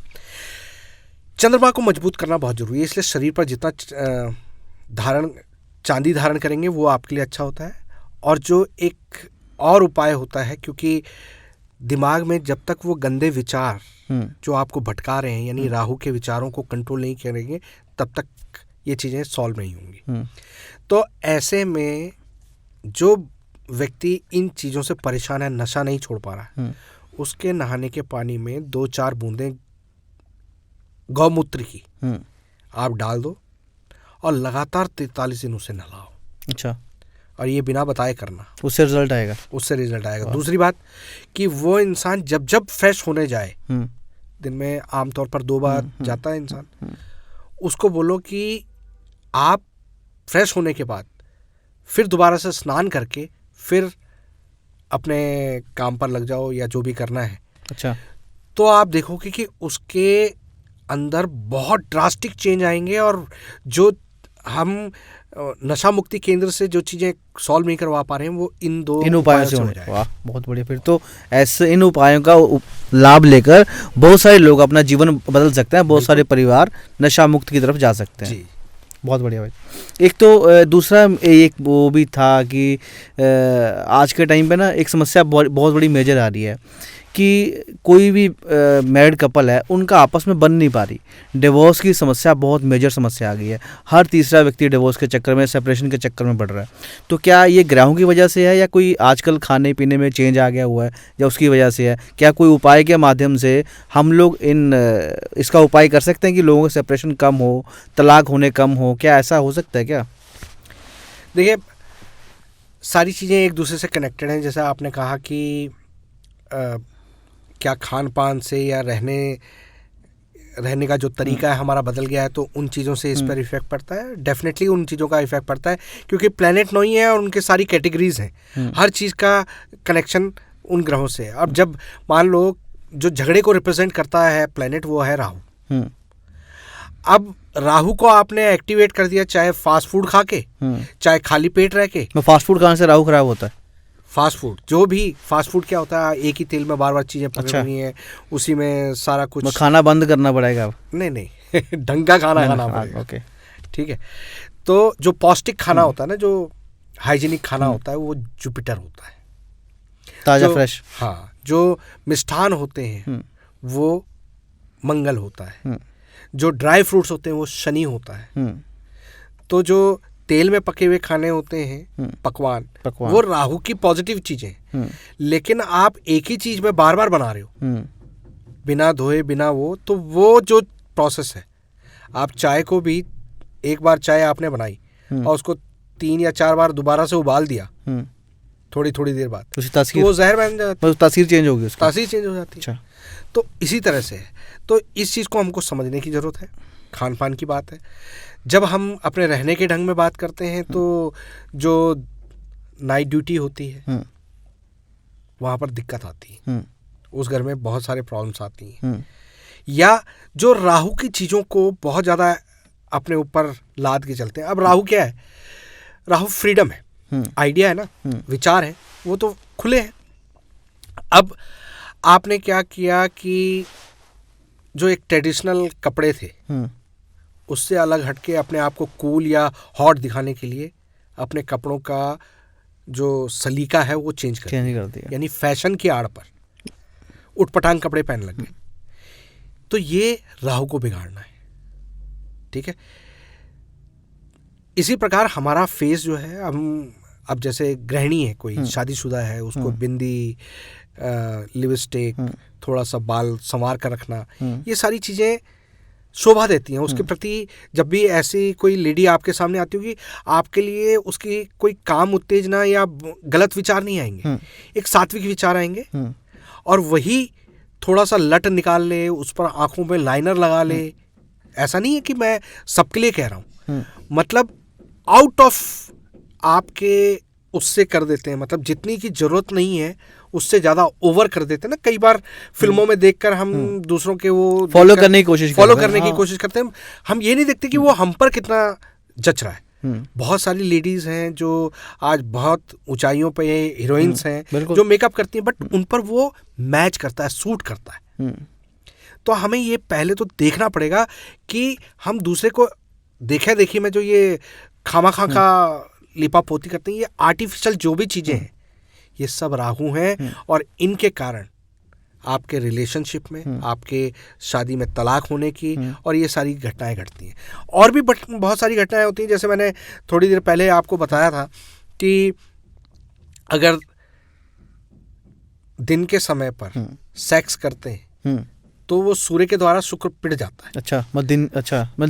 चंद्रमा को मजबूत करना बहुत जरूरी है, इसलिए शरीर पर जितना चांदी धारण करेंगे वो आपके लिए अच्छा होता है। और जो एक और उपाय होता है, क्योंकि दिमाग में जब तक वो गंदे विचार जो आपको भटका रहे हैं, यानी राहु के विचारों को कंट्रोल नहीं करेंगे, तब तक ये चीज़ें सॉल्व नहीं होंगी। तो ऐसे में जो व्यक्ति इन चीज़ों से परेशान है, नशा नहीं छोड़ पा रहा है, उसके नहाने के पानी में 2-4 बूंदें गौमूत्र की आप डाल दो और लगातार 43 दिन उसे नहलाओ। अच्छा, और ये बिना बताए करना, उससे रिजल्ट आएगा? उससे रिजल्ट आएगा। दूसरी बात कि वो इंसान जब जब फ्रेश होने जाए, दिन में आमतौर पर 2 बार जाता है इंसान, उसको बोलो कि आप फ्रेश होने के बाद फिर दोबारा से स्नान करके फिर अपने काम पर लग जाओ या जो भी करना है। अच्छा, तो आप देखोगे कि उसके अंदर बहुत ड्रास्टिक चेंज आएंगे और जो हम नशा मुक्ति केंद्र से जो चीज़ें सॉल्व नहीं करवा पा रहे हैं वो इन उपायों उपायों से हो होने। जाए। वाह, बहुत बढ़िया। फिर तो ऐसे इन उपायों का लाभ लेकर बहुत सारे लोग अपना जीवन बदल सकते हैं, बहुत सारे परिवार नशा मुक्त की तरफ जा सकते हैं। जी, बहुत बढ़िया भाई। एक तो दूसरा एक वो भी था कि आज के टाइम पे ना एक समस्या बहुत बड़ी मेजर आ रही है कि कोई भी मैरिड कपल है उनका आपस में बन नहीं पा रही। डिवोर्स की समस्या बहुत मेजर समस्या आ गई है। हर तीसरा व्यक्ति डिवोर्स के चक्कर में, सेपरेशन के चक्कर में पड़ रहा है। तो क्या ये ग्रहों की वजह से है या कोई आजकल खाने पीने में चेंज आ गया हुआ है या उसकी वजह से है? क्या कोई उपाय के माध्यम से हम लोग इसका उपाय कर सकते हैं कि लोगों का सेपरेशन कम हो, तलाक होने कम हो? क्या ऐसा हो सकता है क्या? देखिए सारी चीज़ें एक दूसरे से कनेक्टेड हैं। जैसे आपने कहा कि क्या खान पान से या रहने का जो तरीका है हमारा बदल गया है, तो उन चीज़ों से इस पर इफेक्ट पड़ता है। डेफिनेटली उन चीज़ों का इफेक्ट पड़ता है क्योंकि प्लेनेट नौ ही है और उनके सारी कैटेगरीज हैं। हर चीज़ का कनेक्शन उन ग्रहों से है। अब जब मान लो जो झगड़े को रिप्रेजेंट करता है प्लेनेट वो है राहु। अब राहु को आपने एक्टिवेट कर दिया, चाहे फास्ट फूड खा के, चाहे खाली पेट रह के। फास्ट फूड खाने से राहु खराब होता है? फास्ट फूड, जो भी फास्ट फूड क्या होता है, एक ही तेल में बार बार चीज़ें पकड़ रही हैं, उसी में सारा कुछ। खाना बंद करना पड़ेगा अब? नहीं ढंग का खाना खाना पड़ेगा। ओके, ठीक है। तो जो पौष्टिक खाना होता है ना, जो हाइजीनिक खाना होता है, वो जुपिटर होता है, ताज़ा फ्रेश। हाँ, जो मिष्ठान होते हैं वो मंगल होता है, जो ड्राई फ्रूट्स होते हैं वो शनि होता है, तो जो तेल में पके हुए खाने होते हैं पकवान वो राहु की पॉजिटिव चीजें। लेकिन आप एक ही चीज में बार बार बना रहे हो बिना धोए बिना तो वो जो प्रोसेस है, आप चाय को भी एक बार चाय आपने बनाई और उसको 3 या 4 बार दोबारा से उबाल दिया थोड़ी थोड़ी देर बाद, तो वो जहर बन जाता है, तासीर चेंज होगी, तासीर चेंज हो जाती है। तो इसी तरह से है। तो इस चीज़ को हमको समझने की ज़रूरत है। खान पान की बात है। जब हम अपने रहने के ढंग में बात करते हैं तो जो नाइट ड्यूटी होती है वहाँ पर दिक्कत आती है, उस घर में बहुत सारे प्रॉब्लम्स आती हैं। या जो राहु की चीज़ों को बहुत ज़्यादा अपने ऊपर लाद के चलते हैं। अब राहु क्या है? राहु फ्रीडम है, आइडिया है ना, विचार है, वो तो खुले हैं। अब आपने क्या किया कि जो एक ट्रेडिशनल कपड़े थे उससे अलग हटके अपने आप को कूल या हॉट दिखाने के लिए अपने कपड़ों का जो सलीका है वो चेंज कर दिया, यानी फैशन की आड़ पर उटपटांग कपड़े पहन लग गए। तो ये राहु को बिगाड़ना है। ठीक है। इसी प्रकार हमारा फेस जो है, हम अब जैसे गृहिणी है, कोई शादीशुदा है, उसको बिंदी, लिपस्टिक, थोड़ा सा बाल संवार कर रखना, ये सारी चीज़ें शोभा देती हैं उसके प्रति। जब भी ऐसी कोई लेडी आपके सामने आती होगी, आपके लिए उसकी कोई काम उत्तेजना या गलत विचार नहीं आएंगे, एक सात्विक विचार आएंगे। और वही थोड़ा सा लट निकाल ले, उस पर आंखों में लाइनर लगा ले। ऐसा नहीं है कि मैं सबके लिए कह रहा हूँ, मतलब आउट ऑफ आपके उससे कर देते हैं, मतलब जितनी की जरूरत नहीं है उससे ज्यादा ओवर कर देते हैं ना। कई बार फिल्मों में देखकर हम दूसरों के वो फॉलो करने की कोशिश करते हैं। हम ये नहीं देखते कि वो हम पर कितना जच रहा है। बहुत सारी लेडीज हैं जो आज बहुत ऊंचाइयों पे हीरोइंस हैं जो मेकअप करती हैं, बट उन पर वो मैच करता है, सूट करता है। तो हमें ये पहले तो देखना पड़ेगा कि हम दूसरे को देखा देखी में जो ये खामा खा का लिपा पोती करते हैं, ये आर्टिफिशियल जो भी चीजें हैं, ये सब राहु हैं। और इनके कारण आपके रिलेशनशिप में, आपके शादी में तलाक होने की और ये सारी घटनाएं घटती हैं। और भी बहुत सारी घटनाएं होती हैं। जैसे मैंने थोड़ी देर पहले आपको बताया था कि अगर दिन के समय पर सेक्स करते हैं तो वो सूर्य के द्वारा शुक्र पिट जाता है। मैं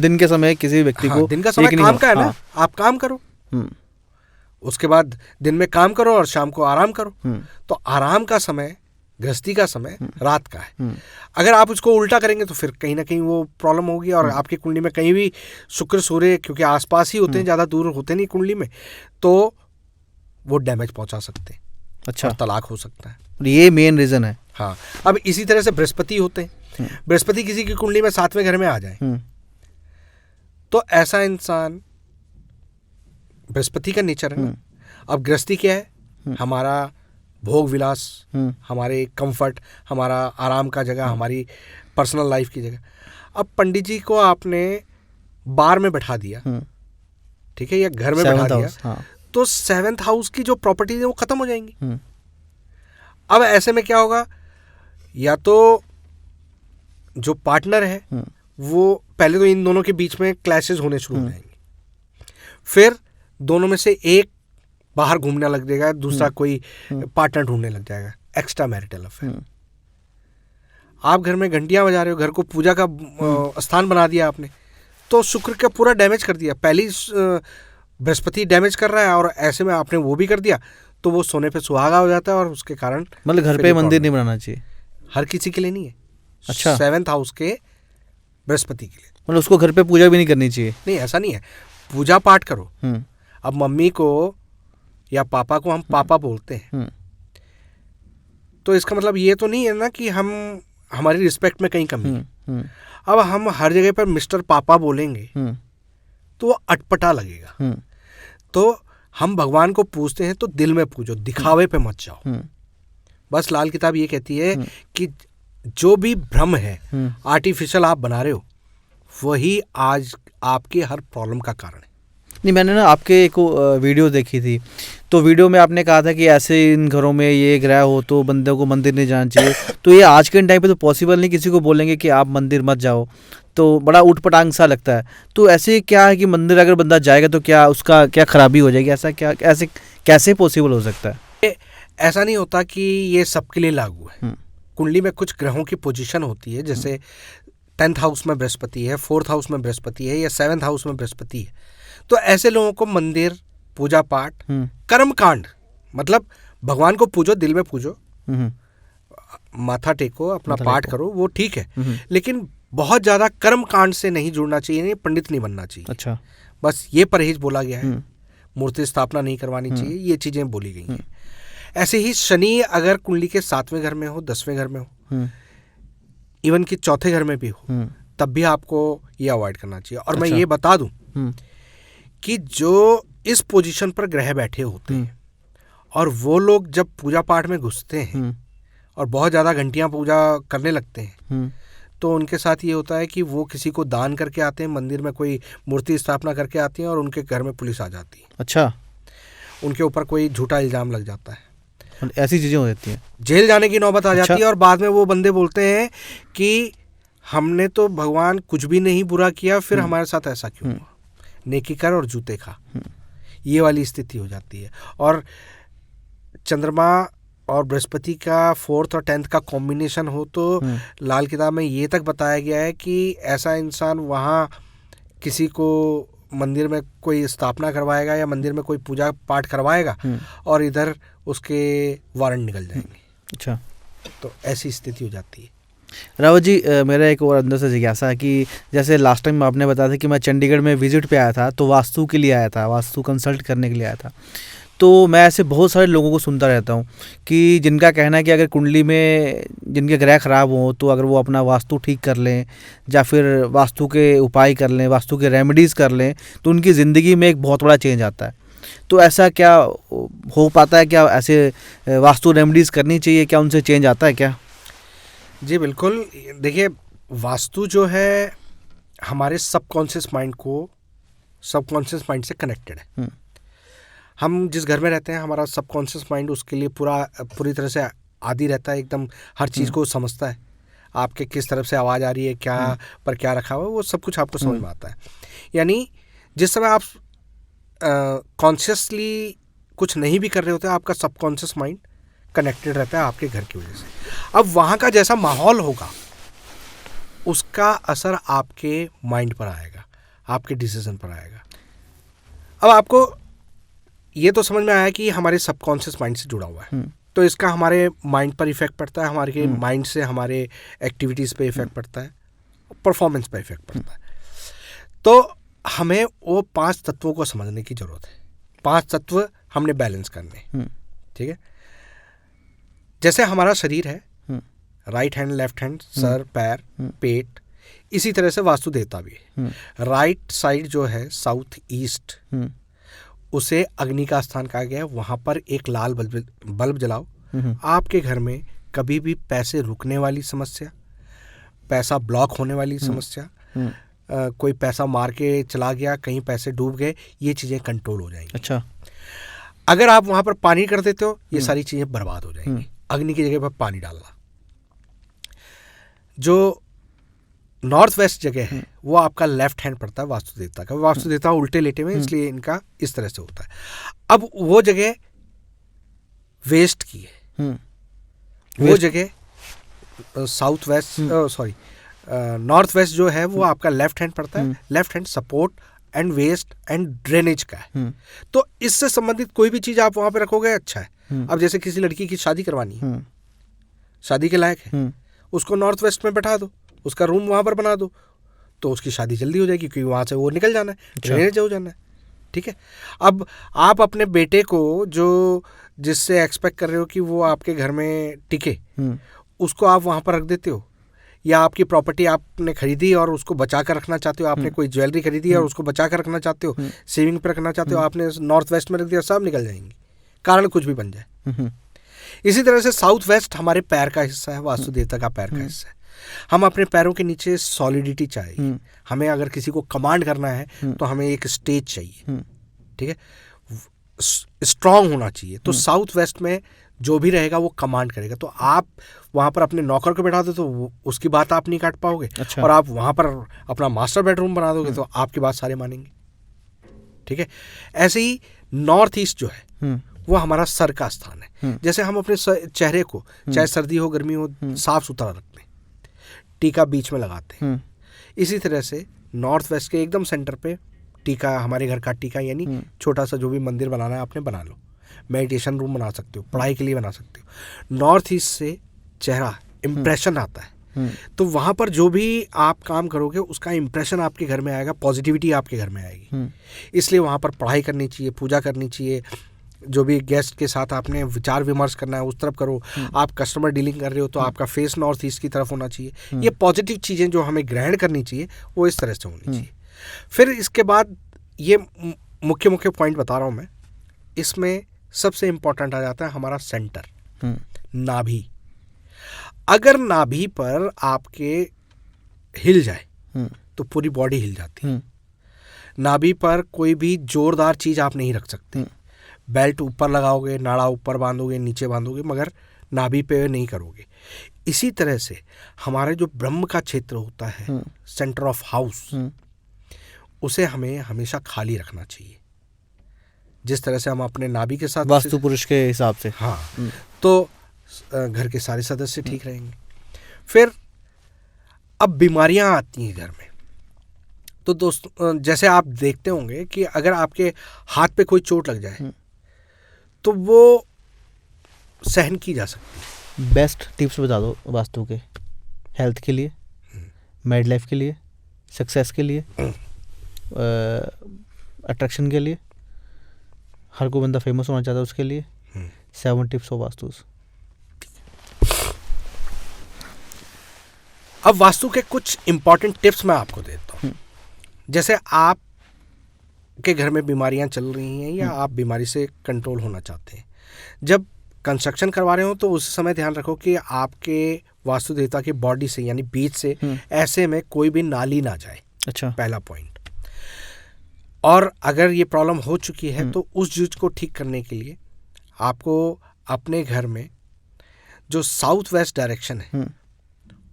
दिन के समय किसी व्यक्ति को, दिन का समय काम का है ना, आप काम करो, उसके बाद दिन में काम करो और शाम को आराम करो। तो आराम का समय, गृहस्थी का समय रात का है। अगर आप उसको उल्टा करेंगे तो फिर कहीं ना कहीं वो प्रॉब्लम होगी। और आपकी कुंडली में कहीं भी शुक्र सूर्य, क्योंकि आसपास ही होते हैं, ज़्यादा दूर होते नहीं कुंडली में, तो वो डैमेज पहुंचा सकते हैं। और तलाक हो सकता है। ये मेन रीजन है। हाँ। अब इसी तरह से बृहस्पति होते हैं। बृहस्पति किसी की कुंडली में 7वें घर में आ जाए तो ऐसा इंसान बृहस्पति का नेचर है ना। अब गृहस्थी क्या है? हमारा भोग विलास, हमारे कंफर्ट, हमारा आराम का जगह, हमारी पर्सनल लाइफ की जगह। अब पंडित जी को आपने बार में बैठा दिया, ठीक है, या घर में बैठा दिया, तो 7th हाउस की जो प्रॉपर्टीज है वो खत्म हो जाएंगी। अब ऐसे में क्या होगा? या तो जो पार्टनर है वो पहले तो इन दोनों के बीच में क्लैशेस होने शुरू हो जाएंगे, फिर दोनों में से एक बाहर घूमने लग जाएगा, दूसरा कोई पार्टनर ढूंढने लग जाएगा, एक्स्ट्रा मैरिटल अफेयर। आप घर में घंटियां बजा रहे हो, घर को पूजा का स्थान बना दिया आपने, तो शुक्र का पूरा डैमेज कर दिया। पहली बृहस्पति डैमेज कर रहा है और ऐसे में आपने वो भी कर दिया, तो वो सोने पे सुहागा हो जाता है और उसके कारण मतलब घर पे मंदिर नहीं बनाना चाहिए, हर किसी के लिए नहीं है। अच्छा, 7th हाउस के बृहस्पति के लिए, मतलब उसको घर पे पूजा भी नहीं करनी चाहिए? नहीं, ऐसा नहीं है, पूजा पाठ करो। अब मम्मी को या पापा को हम पापा बोलते हैं, तो इसका मतलब ये तो नहीं है ना कि हम हमारी रिस्पेक्ट में कहीं कमी है। अब हम हर जगह पर मिस्टर पापा बोलेंगे तो वो अटपटा लगेगा। तो हम भगवान को पूजते हैं तो दिल में पूजो, दिखावे पे मत जाओ। बस लाल किताब ये कहती है कि जो भी भ्रम है, आर्टिफिशियल आप बना रहे हो, वही आज आपके हर प्रॉब्लम का कारण है। नहीं, मैंने ना आपके एक वीडियो देखी थी, तो वीडियो में आपने कहा था कि ऐसे इन घरों में ये ग्रह हो तो बंदे को मंदिर नहीं जाना चाहिए। तो ये आज के टाइम पे तो पॉसिबल नहीं, किसी को बोलेंगे कि आप मंदिर मत जाओ तो बड़ा उटपटांग सा लगता है। तो ऐसे क्या है कि मंदिर अगर बंदा जाएगा तो क्या उसका क्या खराबी हो जाएगी? ऐसा क्या, ऐसे कैसे पॉसिबल हो सकता है? ऐसा नहीं होता कि ये सबके लिए लागू है। कुंडली में कुछ ग्रहों की पोजीशन होती है, जैसे 10th हाउस में बृहस्पति है, 4th हाउस में बृहस्पति है, या 7th हाउस में बृहस्पति है, तो ऐसे लोगों को मंदिर, पूजा पाठ, कर्म कांड, मतलब भगवान को पूजो, दिल में पूजो, माथा टेको, अपना पाठ करो, वो ठीक है, लेकिन बहुत ज्यादा कर्म कांड से नहीं जुड़ना चाहिए, नहीं पंडित नहीं बनना चाहिए। अच्छा, बस ये परहेज बोला गया है। मूर्ति स्थापना नहीं करवानी चाहिए, ये चीजें बोली गई हैं। ऐसे ही शनि अगर कुंडली के 7वें घर में हो, 10वें घर में हो, इवन कि 4थे घर में भी हो, तब भी आपको ये अवॉइड करना चाहिए। और मैं ये बता दूं कि जो इस पोजीशन पर ग्रह बैठे होते हैं और वो लोग जब पूजा पाठ में घुसते हैं और बहुत ज़्यादा घंटियां पूजा करने लगते हैं, तो उनके साथ ये होता है कि वो किसी को दान करके आते हैं, मंदिर में कोई मूर्ति स्थापना करके आती हैं और उनके घर में पुलिस आ जाती है। अच्छा, उनके ऊपर कोई झूठा इल्ज़ाम लग जाता है, ऐसी चीज़ें हो जाती हैं, जेल जाने की नौबत आ जाती है। और बाद में वो बंदे बोलते हैं कि हमने तो भगवान कुछ भी नहीं बुरा किया, फिर हमारे साथ ऐसा क्यों हुआ, नेकी कर और जूते खा, ये वाली स्थिति हो जाती है। और चंद्रमा और बृहस्पति का 4th और 10th का कॉम्बिनेशन हो तो लाल किताब में ये तक बताया गया है कि ऐसा इंसान वहाँ किसी को मंदिर में कोई स्थापना करवाएगा या मंदिर में कोई पूजा पाठ करवाएगा और इधर उसके वारंट निकल जाएंगे। अच्छा, तो ऐसी स्थिति हो जाती है। रावत जी, मेरा एक और अंदर से जिज्ञासा है कि जैसे लास्ट टाइम आपने बताया था कि मैं चंडीगढ़ में विजिट पे आया था, तो वास्तु के लिए आया था, वास्तु कंसल्ट करने के लिए आया था। तो मैं ऐसे बहुत सारे लोगों को सुनता रहता हूँ कि जिनका कहना है कि अगर कुंडली में जिनके ग्रह ख़राब हों तो अगर वो अपना वास्तु ठीक कर लें या फिर वास्तु के उपाय कर लें, वास्तु के रेमेडीज़ कर लें, तो उनकी ज़िंदगी में एक बहुत बड़ा चेंज आता है। तो ऐसा क्या हो पाता है? क्या ऐसे वास्तु रेमेडीज़ करनी चाहिए? क्या उनसे चेंज आता है क्या? जी बिल्कुल। देखिए, वास्तु जो है हमारे सबकॉन्शियस माइंड से कनेक्टेड है। हम जिस घर में रहते हैं, हमारा सबकॉन्शियस माइंड उसके लिए पूरी तरह से आदी रहता है, एकदम हर चीज़ को समझता है। आपके किस तरफ से आवाज़ आ रही है, क्या पर क्या रखा हुआ है, वो सब कुछ आपको समझ में आता है। यानी जिस समय आप कॉन्शियसली कुछ नहीं भी कर रहे होते, आपका सबकॉन्शियस माइंड कनेक्टेड रहता है आपके घर की वजह से। अब वहाँ का जैसा माहौल होगा उसका असर आपके माइंड पर आएगा, आपके डिसीजन पर आएगा। अब आपको ये तो समझ में आया कि हमारे सबकॉन्शियस माइंड से जुड़ा हुआ है, तो इसका हमारे माइंड पर इफेक्ट पड़ता है, हमारे माइंड से हमारे एक्टिविटीज़ पे इफेक्ट पड़ता है, परफॉर्मेंस पे इफेक्ट पड़ता है। तो हमें वो 5 तत्वों को समझने की ज़रूरत है। 5 तत्व हमने बैलेंस करने, ठीक है। जैसे हमारा शरीर है, right hand, left hand, sir, पैर, पेट, इसी तरह से वास्तु देवता भी है। राइट साइड जो है साउथ ईस्ट, उसे अग्नि का स्थान कहा गया है। वहाँ पर एक लाल बल्ब जलाओ। आपके घर में कभी भी पैसे रुकने वाली समस्या, पैसा ब्लॉक होने वाली समस्या, कोई पैसा मार के चला गया, कहीं पैसे डूब गए, ये चीज़ें कंट्रोल हो जाएंगी। अच्छा। अगर आप वहाँ पर पानी कर देते हो, ये सारी चीज़ें बर्बाद हो जाएंगी। अग्नि की जगह पर पानी डालना। जो नॉर्थ वेस्ट जगह है वो आपका लेफ्ट हैंड पड़ता है वास्तु देवता का। वास्तु देवता उल्टे लेटे हुए, इसलिए इनका इस तरह से होता है। अब वो जगह वेस्ट की है, वो जगह south west sorry north west जो है वो आपका लेफ्ट हैंड पड़ता है। Left hand support and waste and drainage का है। तो इससे संबंधित कोई भी चीज आप वहां पे रखोगे अच्छा है। अब जैसे किसी लड़की की शादी करवानी है, शादी के लायक है, उसको नॉर्थ वेस्ट में बैठा दो, उसका रूम वहां पर बना दो, तो उसकी शादी जल्दी हो जाएगी, क्योंकि वहां से वो निकल जाना है, ड्रेनेज हो जाना है। ठीक है। अब आप अपने बेटे को जो जिससे एक्सपेक्ट कर रहे हो कि वो आपके घर में टिके, उसको आप वहां पर रख देते हो। या आपकी प्रॉपर्टी आपने खरीदी और उसको बचा कर रखना चाहते हो, आपने कोई ज्वेलरी खरीदी है और उसको बचा कर रखना चाहते हो, सेविंग पे रखना चाहते हो, आपने नॉर्थ वेस्ट में रख दिया, सब निकल जाएंगी, कारण कुछ भी बन जाए। इसी तरह से साउथ वेस्ट हमारे पैर का हिस्सा है, वास्तु देवता का पैर का हिस्सा है। हम अपने पैरों के नीचे सॉलिडिटी चाहिए। हमें अगर किसी को कमांड करना है तो हमें एक स्टेज चाहिए। ठीक है, स्ट्रांग होना चाहिए। तो साउथ वेस्ट में जो भी रहेगा वो कमांड करेगा। तो आप वहां पर अपने नौकर को बैठा दो तो उसकी बात आप नहीं काट पाओगे। अच्छा। और आप वहां पर अपना मास्टर बेडरूम बना दोगे तो आपकी बात सारे मानेंगे। ठीक है। ऐसे ही नॉर्थ ईस्ट जो है वो हमारा सर का स्थान है। जैसे हम अपने चेहरे को, चाहे सर्दी हो गर्मी हो, साफ सुथरा रखते हैं, टीका बीच में लगाते हैं। इसी तरह से नॉर्थ वेस्ट के एकदम सेंटर पे टीका, हमारे घर का टीका, यानी छोटा सा जो भी मंदिर बनाना है आपने बना लो, मेडिटेशन रूम बना सकते हो, पढ़ाई के लिए बना सकते हो। नॉर्थ ईस्ट से चेहरा इंप्रेशन आता है, तो वहाँ पर जो भी आप काम करोगे उसका इंप्रेशन आपके घर में आएगा, पॉजिटिविटी आपके घर में आएगी। इसलिए वहाँ पर पढ़ाई करनी चाहिए, पूजा करनी चाहिए। जो भी गेस्ट के साथ आपने विचार विमर्श करना है उस तरफ करो। आप कस्टमर डीलिंग कर रहे हो तो आपका फेस नॉर्थ ईस्ट की तरफ होना चाहिए। ये पॉजिटिव चीज़ें जो हमें ग्रहण करनी चाहिए वो इस तरह से होनी चाहिए। फिर इसके बाद ये मुख्य मुख्य पॉइंट बता रहा हूँ मैं, इसमें सबसे इम्पोर्टेंट आ जाता है हमारा सेंटर, नाभि। अगर नाभि पर आपके हिल जाए तो पूरी बॉडी हिल जाती है। नाभि पर कोई भी जोरदार चीज़ आप नहीं रख सकते। बेल्ट ऊपर लगाओगे, नाड़ा ऊपर बांधोगे, नीचे बांधोगे, मगर नाभि पे नहीं करोगे। इसी तरह से हमारे जो ब्रह्म का क्षेत्र होता है, सेंटर ऑफ हाउस, उसे हमें हमेशा खाली रखना चाहिए। जिस तरह से हम अपने नाभि के साथ वास्तु पुरुष के हिसाब से, हाँ, तो घर के सारे सदस्य ठीक रहेंगे। फिर अब बीमारियां आती हैं घर में, तो दोस्तों जैसे आप देखते होंगे कि अगर आपके हाथ पे कोई चोट लग जाए तो वो सहन की जा सकती है। बेस्ट टिप्स बता दो वास्तु के, हेल्थ के लिए, मैरिड लाइफ के लिए, सक्सेस के लिए, अट्रैक्शन के लिए, हर कोई बंदा फेमस होना चाहता है उसके लिए, 7 टिप्स ऑफ वास्तु। अब वास्तु के कुछ इंपॉर्टेंट टिप्स मैं आपको देता हूँ। जैसे आप के घर में बीमारियां चल रही हैं या आप बीमारी से कंट्रोल होना चाहते हैं, जब कंस्ट्रक्शन करवा रहे हो तो उस समय ध्यान रखो कि आपके वास्तु देवता की बॉडी से, यानी बीच से ऐसे में कोई भी नाली ना जाए। अच्छा, पहला पॉइंट। और अगर ये प्रॉब्लम हो चुकी है तो उस चीज़ को ठीक करने के लिए आपको अपने घर में जो साउथ वेस्ट डायरेक्शन है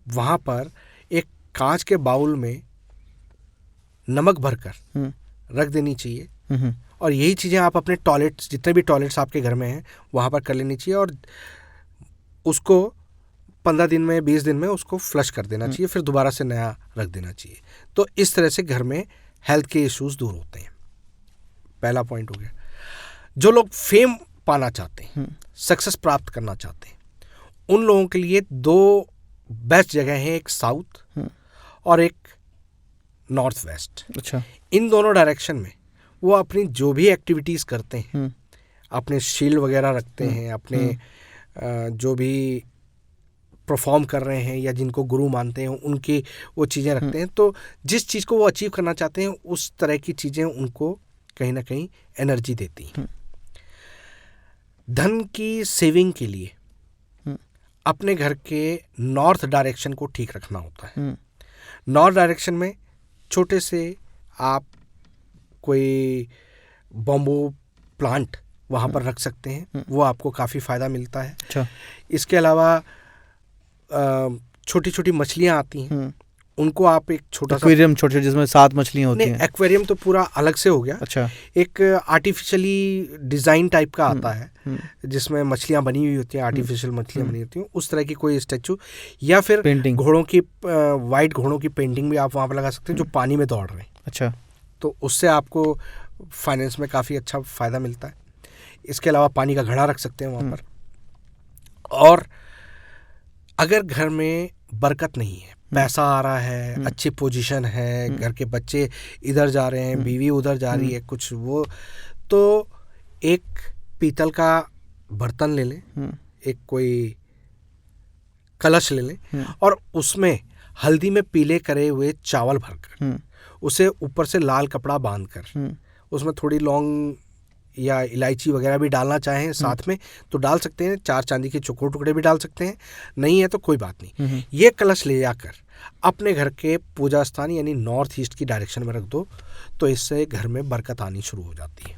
वहाँ पर एक कांच के बाउल में नमक भरकर रख देनी चाहिए। और यही चीज़ें आप अपने टॉयलेट्स, जितने भी टॉयलेट्स आपके घर में हैं वहाँ पर कर लेनी चाहिए। और उसको 15 दिन में, 20 दिन में उसको फ्लश कर देना चाहिए, फिर दोबारा से नया रख देना चाहिए। तो इस तरह से घर में हेल्थ के इश्यूज दूर होते हैं। पहला पॉइंट हो गया। जो लोग फेम पाना चाहते हैं, सक्सेस प्राप्त करना चाहते हैं, उन लोगों के लिए 2 बेस्ट जगह हैं, एक साउथ और एक नॉर्थ वेस्ट। अच्छा, इन दोनों डायरेक्शन में वो अपनी जो भी एक्टिविटीज़ करते हैं, अपने शील्ड वगैरह रखते हैं, अपने जो भी परफॉर्म कर रहे हैं या जिनको गुरु मानते हैं उनकी वो चीज़ें रखते हैं। तो जिस चीज़ को वो अचीव करना चाहते हैं उस तरह की चीज़ें उनको कहीं ना कहीं एनर्जी देती हैं। धन की सेविंग के लिए अपने घर के नॉर्थ डायरेक्शन को ठीक रखना होता है। नॉर्थ डायरेक्शन में छोटे से आप कोई बम्बू प्लांट वहाँ पर रख सकते हैं, वो आपको काफ़ी फ़ायदा मिलता है। अच्छा। इसके अलावा छोटी छोटी मछलियाँ आती हैं, उनको आप एक छोटा सा एक्वेरियम, छोटे जिसमें 7 मछलियाँ होती हैं। एक्वेरियम तो पूरा अलग से हो गया। अच्छा। एक आर्टिफिशियली डिज़ाइन टाइप का आता है जिसमें मछलियाँ बनी हुई होती हैं, आर्टिफिशियल मछलियाँ बनी होती हैं, उस तरह की कोई स्टैचू या फिर पेंटिंग, घोड़ों की वाइट घोड़ों की पेंटिंग भी आप वहाँ पर लगा सकते हैं जो पानी में दौड़ रहे हैं। अच्छा। तो उससे आपको फाइनेंस में काफ़ी अच्छा फ़ायदा मिलता है। इसके अलावा पानी का घड़ा रख सकते हैं वहाँ पर। और अगर घर में बरकत नहीं है, पैसा आ रहा है, अच्छी पोजीशन है, घर के बच्चे इधर जा रहे हैं, बीवी उधर जा रही है, कुछ वो, तो एक पीतल का बर्तन ले लें, एक कोई कलश ले लें और उसमें हल्दी में पीले करे हुए चावल भरकर उसे ऊपर से लाल कपड़ा बांधकर उसमें थोड़ी लौंग या इलायची वगैरह भी डालना चाहें साथ में तो डाल सकते हैं, 4 चांदी के चौकोर टुकड़े भी डाल सकते हैं, नहीं है तो कोई बात नहीं। ये कलश ले जाकर अपने घर के पूजा स्थान यानी नॉर्थ ईस्ट की डायरेक्शन में रख दो, तो इससे घर में बरकत आनी शुरू हो जाती है।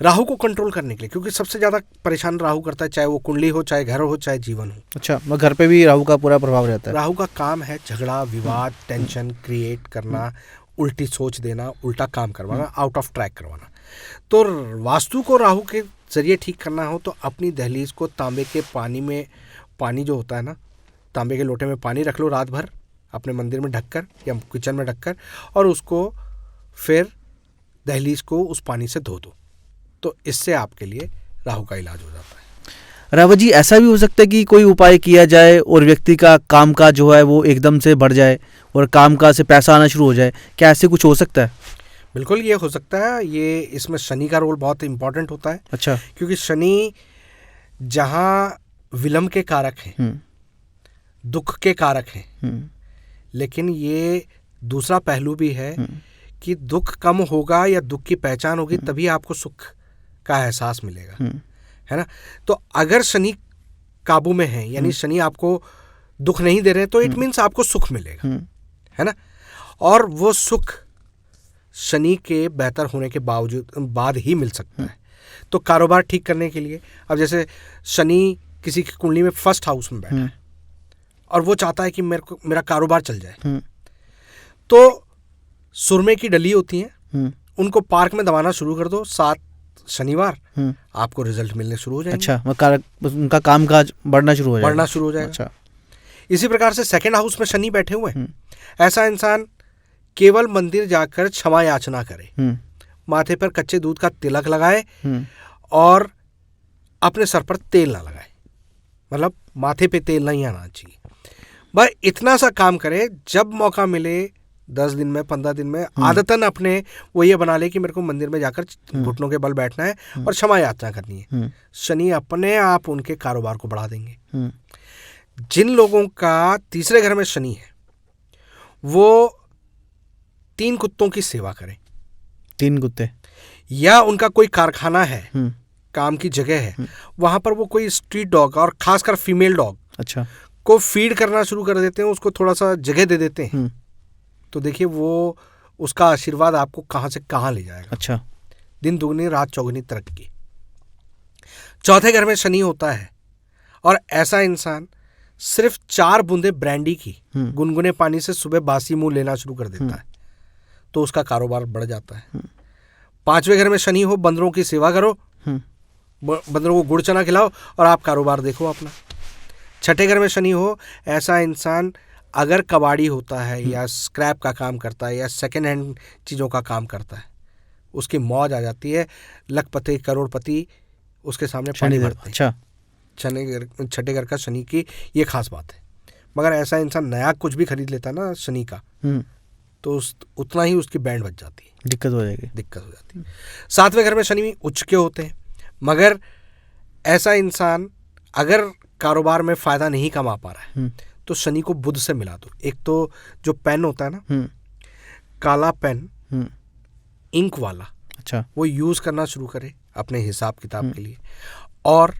राहु को कंट्रोल करने के लिए, क्योंकि सबसे ज़्यादा परेशान राहु करता है, चाहे वो कुंडली हो, चाहे घर हो, चाहे जीवन हो। अच्छा, मैं घर पे भी राहु का पूरा प्रभाव रहता है। राहु का काम है झगड़ा, विवाद, टेंशन क्रिएट करना, उल्टी सोच देना, उल्टा काम करवाना, आउट ऑफ ट्रैक करवाना। तो वास्तु को राहु के जरिए ठीक करना हो तो अपनी दहलीज को तांबे के पानी में, पानी जो होता है ना, तांबे के लोटे में पानी रख लो रात भर अपने मंदिर में ढककर या किचन में ढककर, और उसको फिर दहलीज को उस पानी से धो दो, तो इससे आपके लिए राहु का इलाज हो जाता है। रावत जी, ऐसा भी हो सकता है कि कोई उपाय किया जाए और व्यक्ति का काम काज जो है वो एकदम से बढ़ जाए और काम काज से पैसा आना शुरू हो जाए, क्या ऐसे कुछ हो सकता है? बिल्कुल ये हो सकता है। ये इसमें शनि का रोल बहुत इम्पोर्टेंट होता है। अच्छा। क्योंकि शनि जहाँ विलंब के कारक हैं, दुख के कारक हैं, लेकिन ये दूसरा पहलू भी है कि दुख कम होगा या दुख की पहचान होगी तभी आपको सुख का एहसास मिलेगा, है ना। तो अगर शनि काबू में है, यानी शनि आपको दुख नहीं दे रहे, तो इट मीन्स आपको सुख मिलेगा, है ना। और वो सुख शनि के बेहतर होने के बाद ही मिल सकता है। तो कारोबार ठीक करने के लिए, अब जैसे शनि किसी की कुंडली में फर्स्ट हाउस में बैठा है और वो चाहता है कि मेरा कारोबार चल जाए, तो सुरमे की डली होती हैं, उनको पार्क में दबाना शुरू कर दो 7 शनिवार, आपको रिजल्ट मिलने शुरू हो जाएंगे। अच्छा, उनका कामकाज बढ़ना शुरू हो जाएगा। अच्छा। इसी प्रकार से सेकंड हाउस में शनि बैठे हुए हैं, ऐसा इंसान केवल मंदिर जाकर क्षमा याचना करे, माथे पर कच्चे दूध का तिलक लगाए और अपने सर पर तेल ना लगाए, मतलब माथे पे तेल नहीं आना चाहिए। बस इतना सा काम करे, जब मौका मिले 10 दिन में, 15 दिन में, आदतन अपने वो ये बना ले कि मेरे को मंदिर में जाकर घुटनों के बल बैठना है और क्षमा याचना करनी है। शनि अपने आप उनके कारोबार को बढ़ा देंगे। जिन लोगों का तीसरे घर में शनि है, वो 3 कुत्तों की सेवा करें। 3 कुत्ते, या उनका कोई कारखाना है, काम की जगह है, वहां पर वो कोई स्ट्रीट डॉग और खासकर फीमेल डॉग अच्छा, को फीड करना शुरू कर देते हैं, उसको थोड़ा सा जगह दे देते हैं, तो देखिए वो उसका आशीर्वाद आपको कहां से कहां ले जाएगा। अच्छा। दिन दुगनी रात चौगुनी तरक्की। चौथे घर में शनि होता है और ऐसा इंसान सिर्फ 4 बूंदे ब्रांडी की गुनगुने पानी से सुबह बासी मुंह लेना शुरू कर देता है, तो उसका कारोबार बढ़ जाता है। 5वें घर में शनि हो, बंदरों की सेवा करो, बंदरों को गुड़ चना खिलाओ और आप कारोबार देखो अपना। 6ठे घर में शनि हो, ऐसा इंसान अगर कबाड़ी होता है या स्क्रैप का काम करता है या सेकेंड हैंड चीज़ों का काम करता है, उसकी मौज आ जाती है, लखपति करोड़पति उसके सामने पानी भरते हैं। अच्छा। 6ठे घर का शनि की ये खास बात है। मगर ऐसा इंसान नया कुछ भी खरीद लेता है ना शनि का, तो उतना ही उसकी बैंड बच जाती है, दिक्कत हो जाती है। 7वें घर में शनि उच्च के होते हैं, मगर ऐसा इंसान अगर कारोबार में फायदा नहीं कमा पा रहा है तो शनि को बुध से मिला दो। एक तो जो पेन होता है ना, काला पेन इंक वाला, अच्छा। वो यूज़ करना शुरू करे अपने हिसाब किताब के लिए, और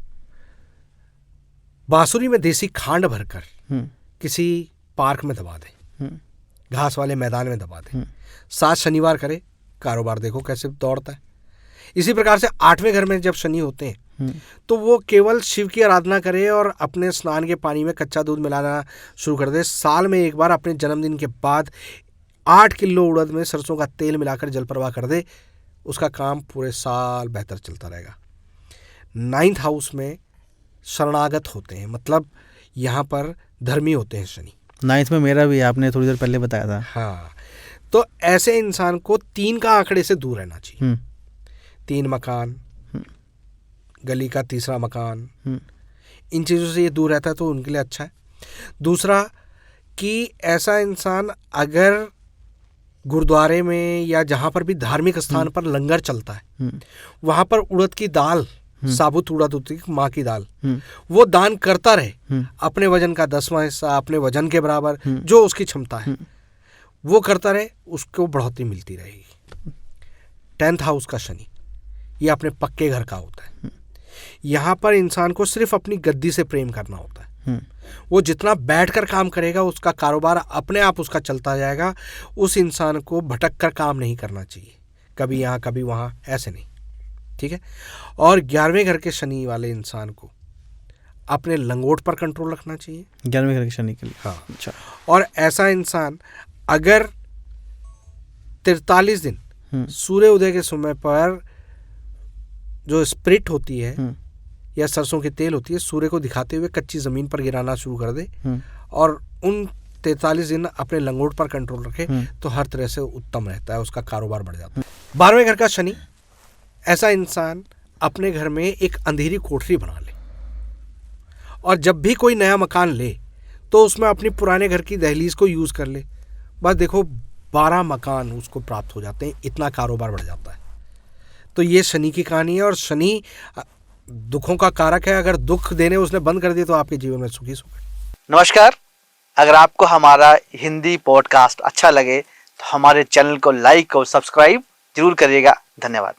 बांसुरी में देसी खांड भरकर किसी पार्क में दबा दे, घास वाले मैदान में दबा दे, 7 शनिवार करे, कारोबार देखो कैसे दौड़ता है। इसी प्रकार से 8वें घर में जब शनि होते हैं तो वो केवल शिव की आराधना करे और अपने स्नान के पानी में कच्चा दूध मिलाना शुरू कर दे। साल में एक बार अपने जन्मदिन के बाद 8 किलो उड़द में सरसों का तेल मिलाकर जल प्रवाह कर दे, उसका काम पूरे साल बेहतर चलता रहेगा। 9th हाउस में शरणागत होते हैं, मतलब यहाँ पर धर्मी होते हैं शनि। 9th में मेरा भी, आपने थोड़ी देर पहले बताया था। हाँ, तो ऐसे इंसान को 3 का आंकड़े से दूर रहना चाहिए। 3 मकान, गली का तीसरा मकान, इन चीज़ों से ये दूर रहता है तो उनके लिए अच्छा है। दूसरा कि ऐसा इंसान अगर गुरुद्वारे में या जहाँ पर भी धार्मिक स्थान पर लंगर चलता है, वहाँ पर उड़द की दाल, साबुत उड़द होती है, माँ की दाल, वो दान करता रहे, अपने वजन का 10वां हिस्सा, अपने वजन के बराबर जो उसकी क्षमता है वो करता रहे, उसको बढ़ोतरी मिलती रहेगी। 10th हाउस का शनि ये अपने पक्के घर का होता है। यहाँ पर इंसान को सिर्फ अपनी गद्दी से प्रेम करना होता है। वो जितना बैठकर काम करेगा उसका कारोबार अपने आप उसका चलता जाएगा। उस इंसान को भटक कर काम नहीं करना चाहिए, कभी यहाँ कभी वहाँ, ऐसे नहीं, ठीक है। और 11वें घर के शनि वाले इंसान को अपने लंगोट पर कंट्रोल रखना चाहिए, 11वें घर के शनि के लिए। हाँ, अच्छा। और ऐसा इंसान अगर 43 दिन सूर्य उदय के समय पर जो स्प्रिट होती है या सरसों की तेल होती है, सूर्य को दिखाते हुए कच्ची ज़मीन पर गिराना शुरू कर दे और उन 43 दिन अपने लंगोट पर कंट्रोल रखे, तो हर तरह से उत्तम रहता है, उसका कारोबार बढ़ जाता है। 12वें घर का शनि, ऐसा इंसान अपने घर में एक अंधेरी कोठरी बना ले और जब भी कोई नया मकान ले तो उसमें अपनी पुराने घर की दहलीज को यूज़ कर ले। बस देखो 12 मकान उसको प्राप्त हो जाते हैं, इतना कारोबार बढ़ जाता है। तो ये शनि की कहानी है, और शनि दुखों का कारक है। अगर दुख देने उसने बंद कर दिए तो आपके जीवन में सुखी सुख। नमस्कार, अगर आपको हमारा हिंदी पॉडकास्ट अच्छा लगे तो हमारे चैनल को लाइक और सब्सक्राइब जरूर करिएगा। धन्यवाद।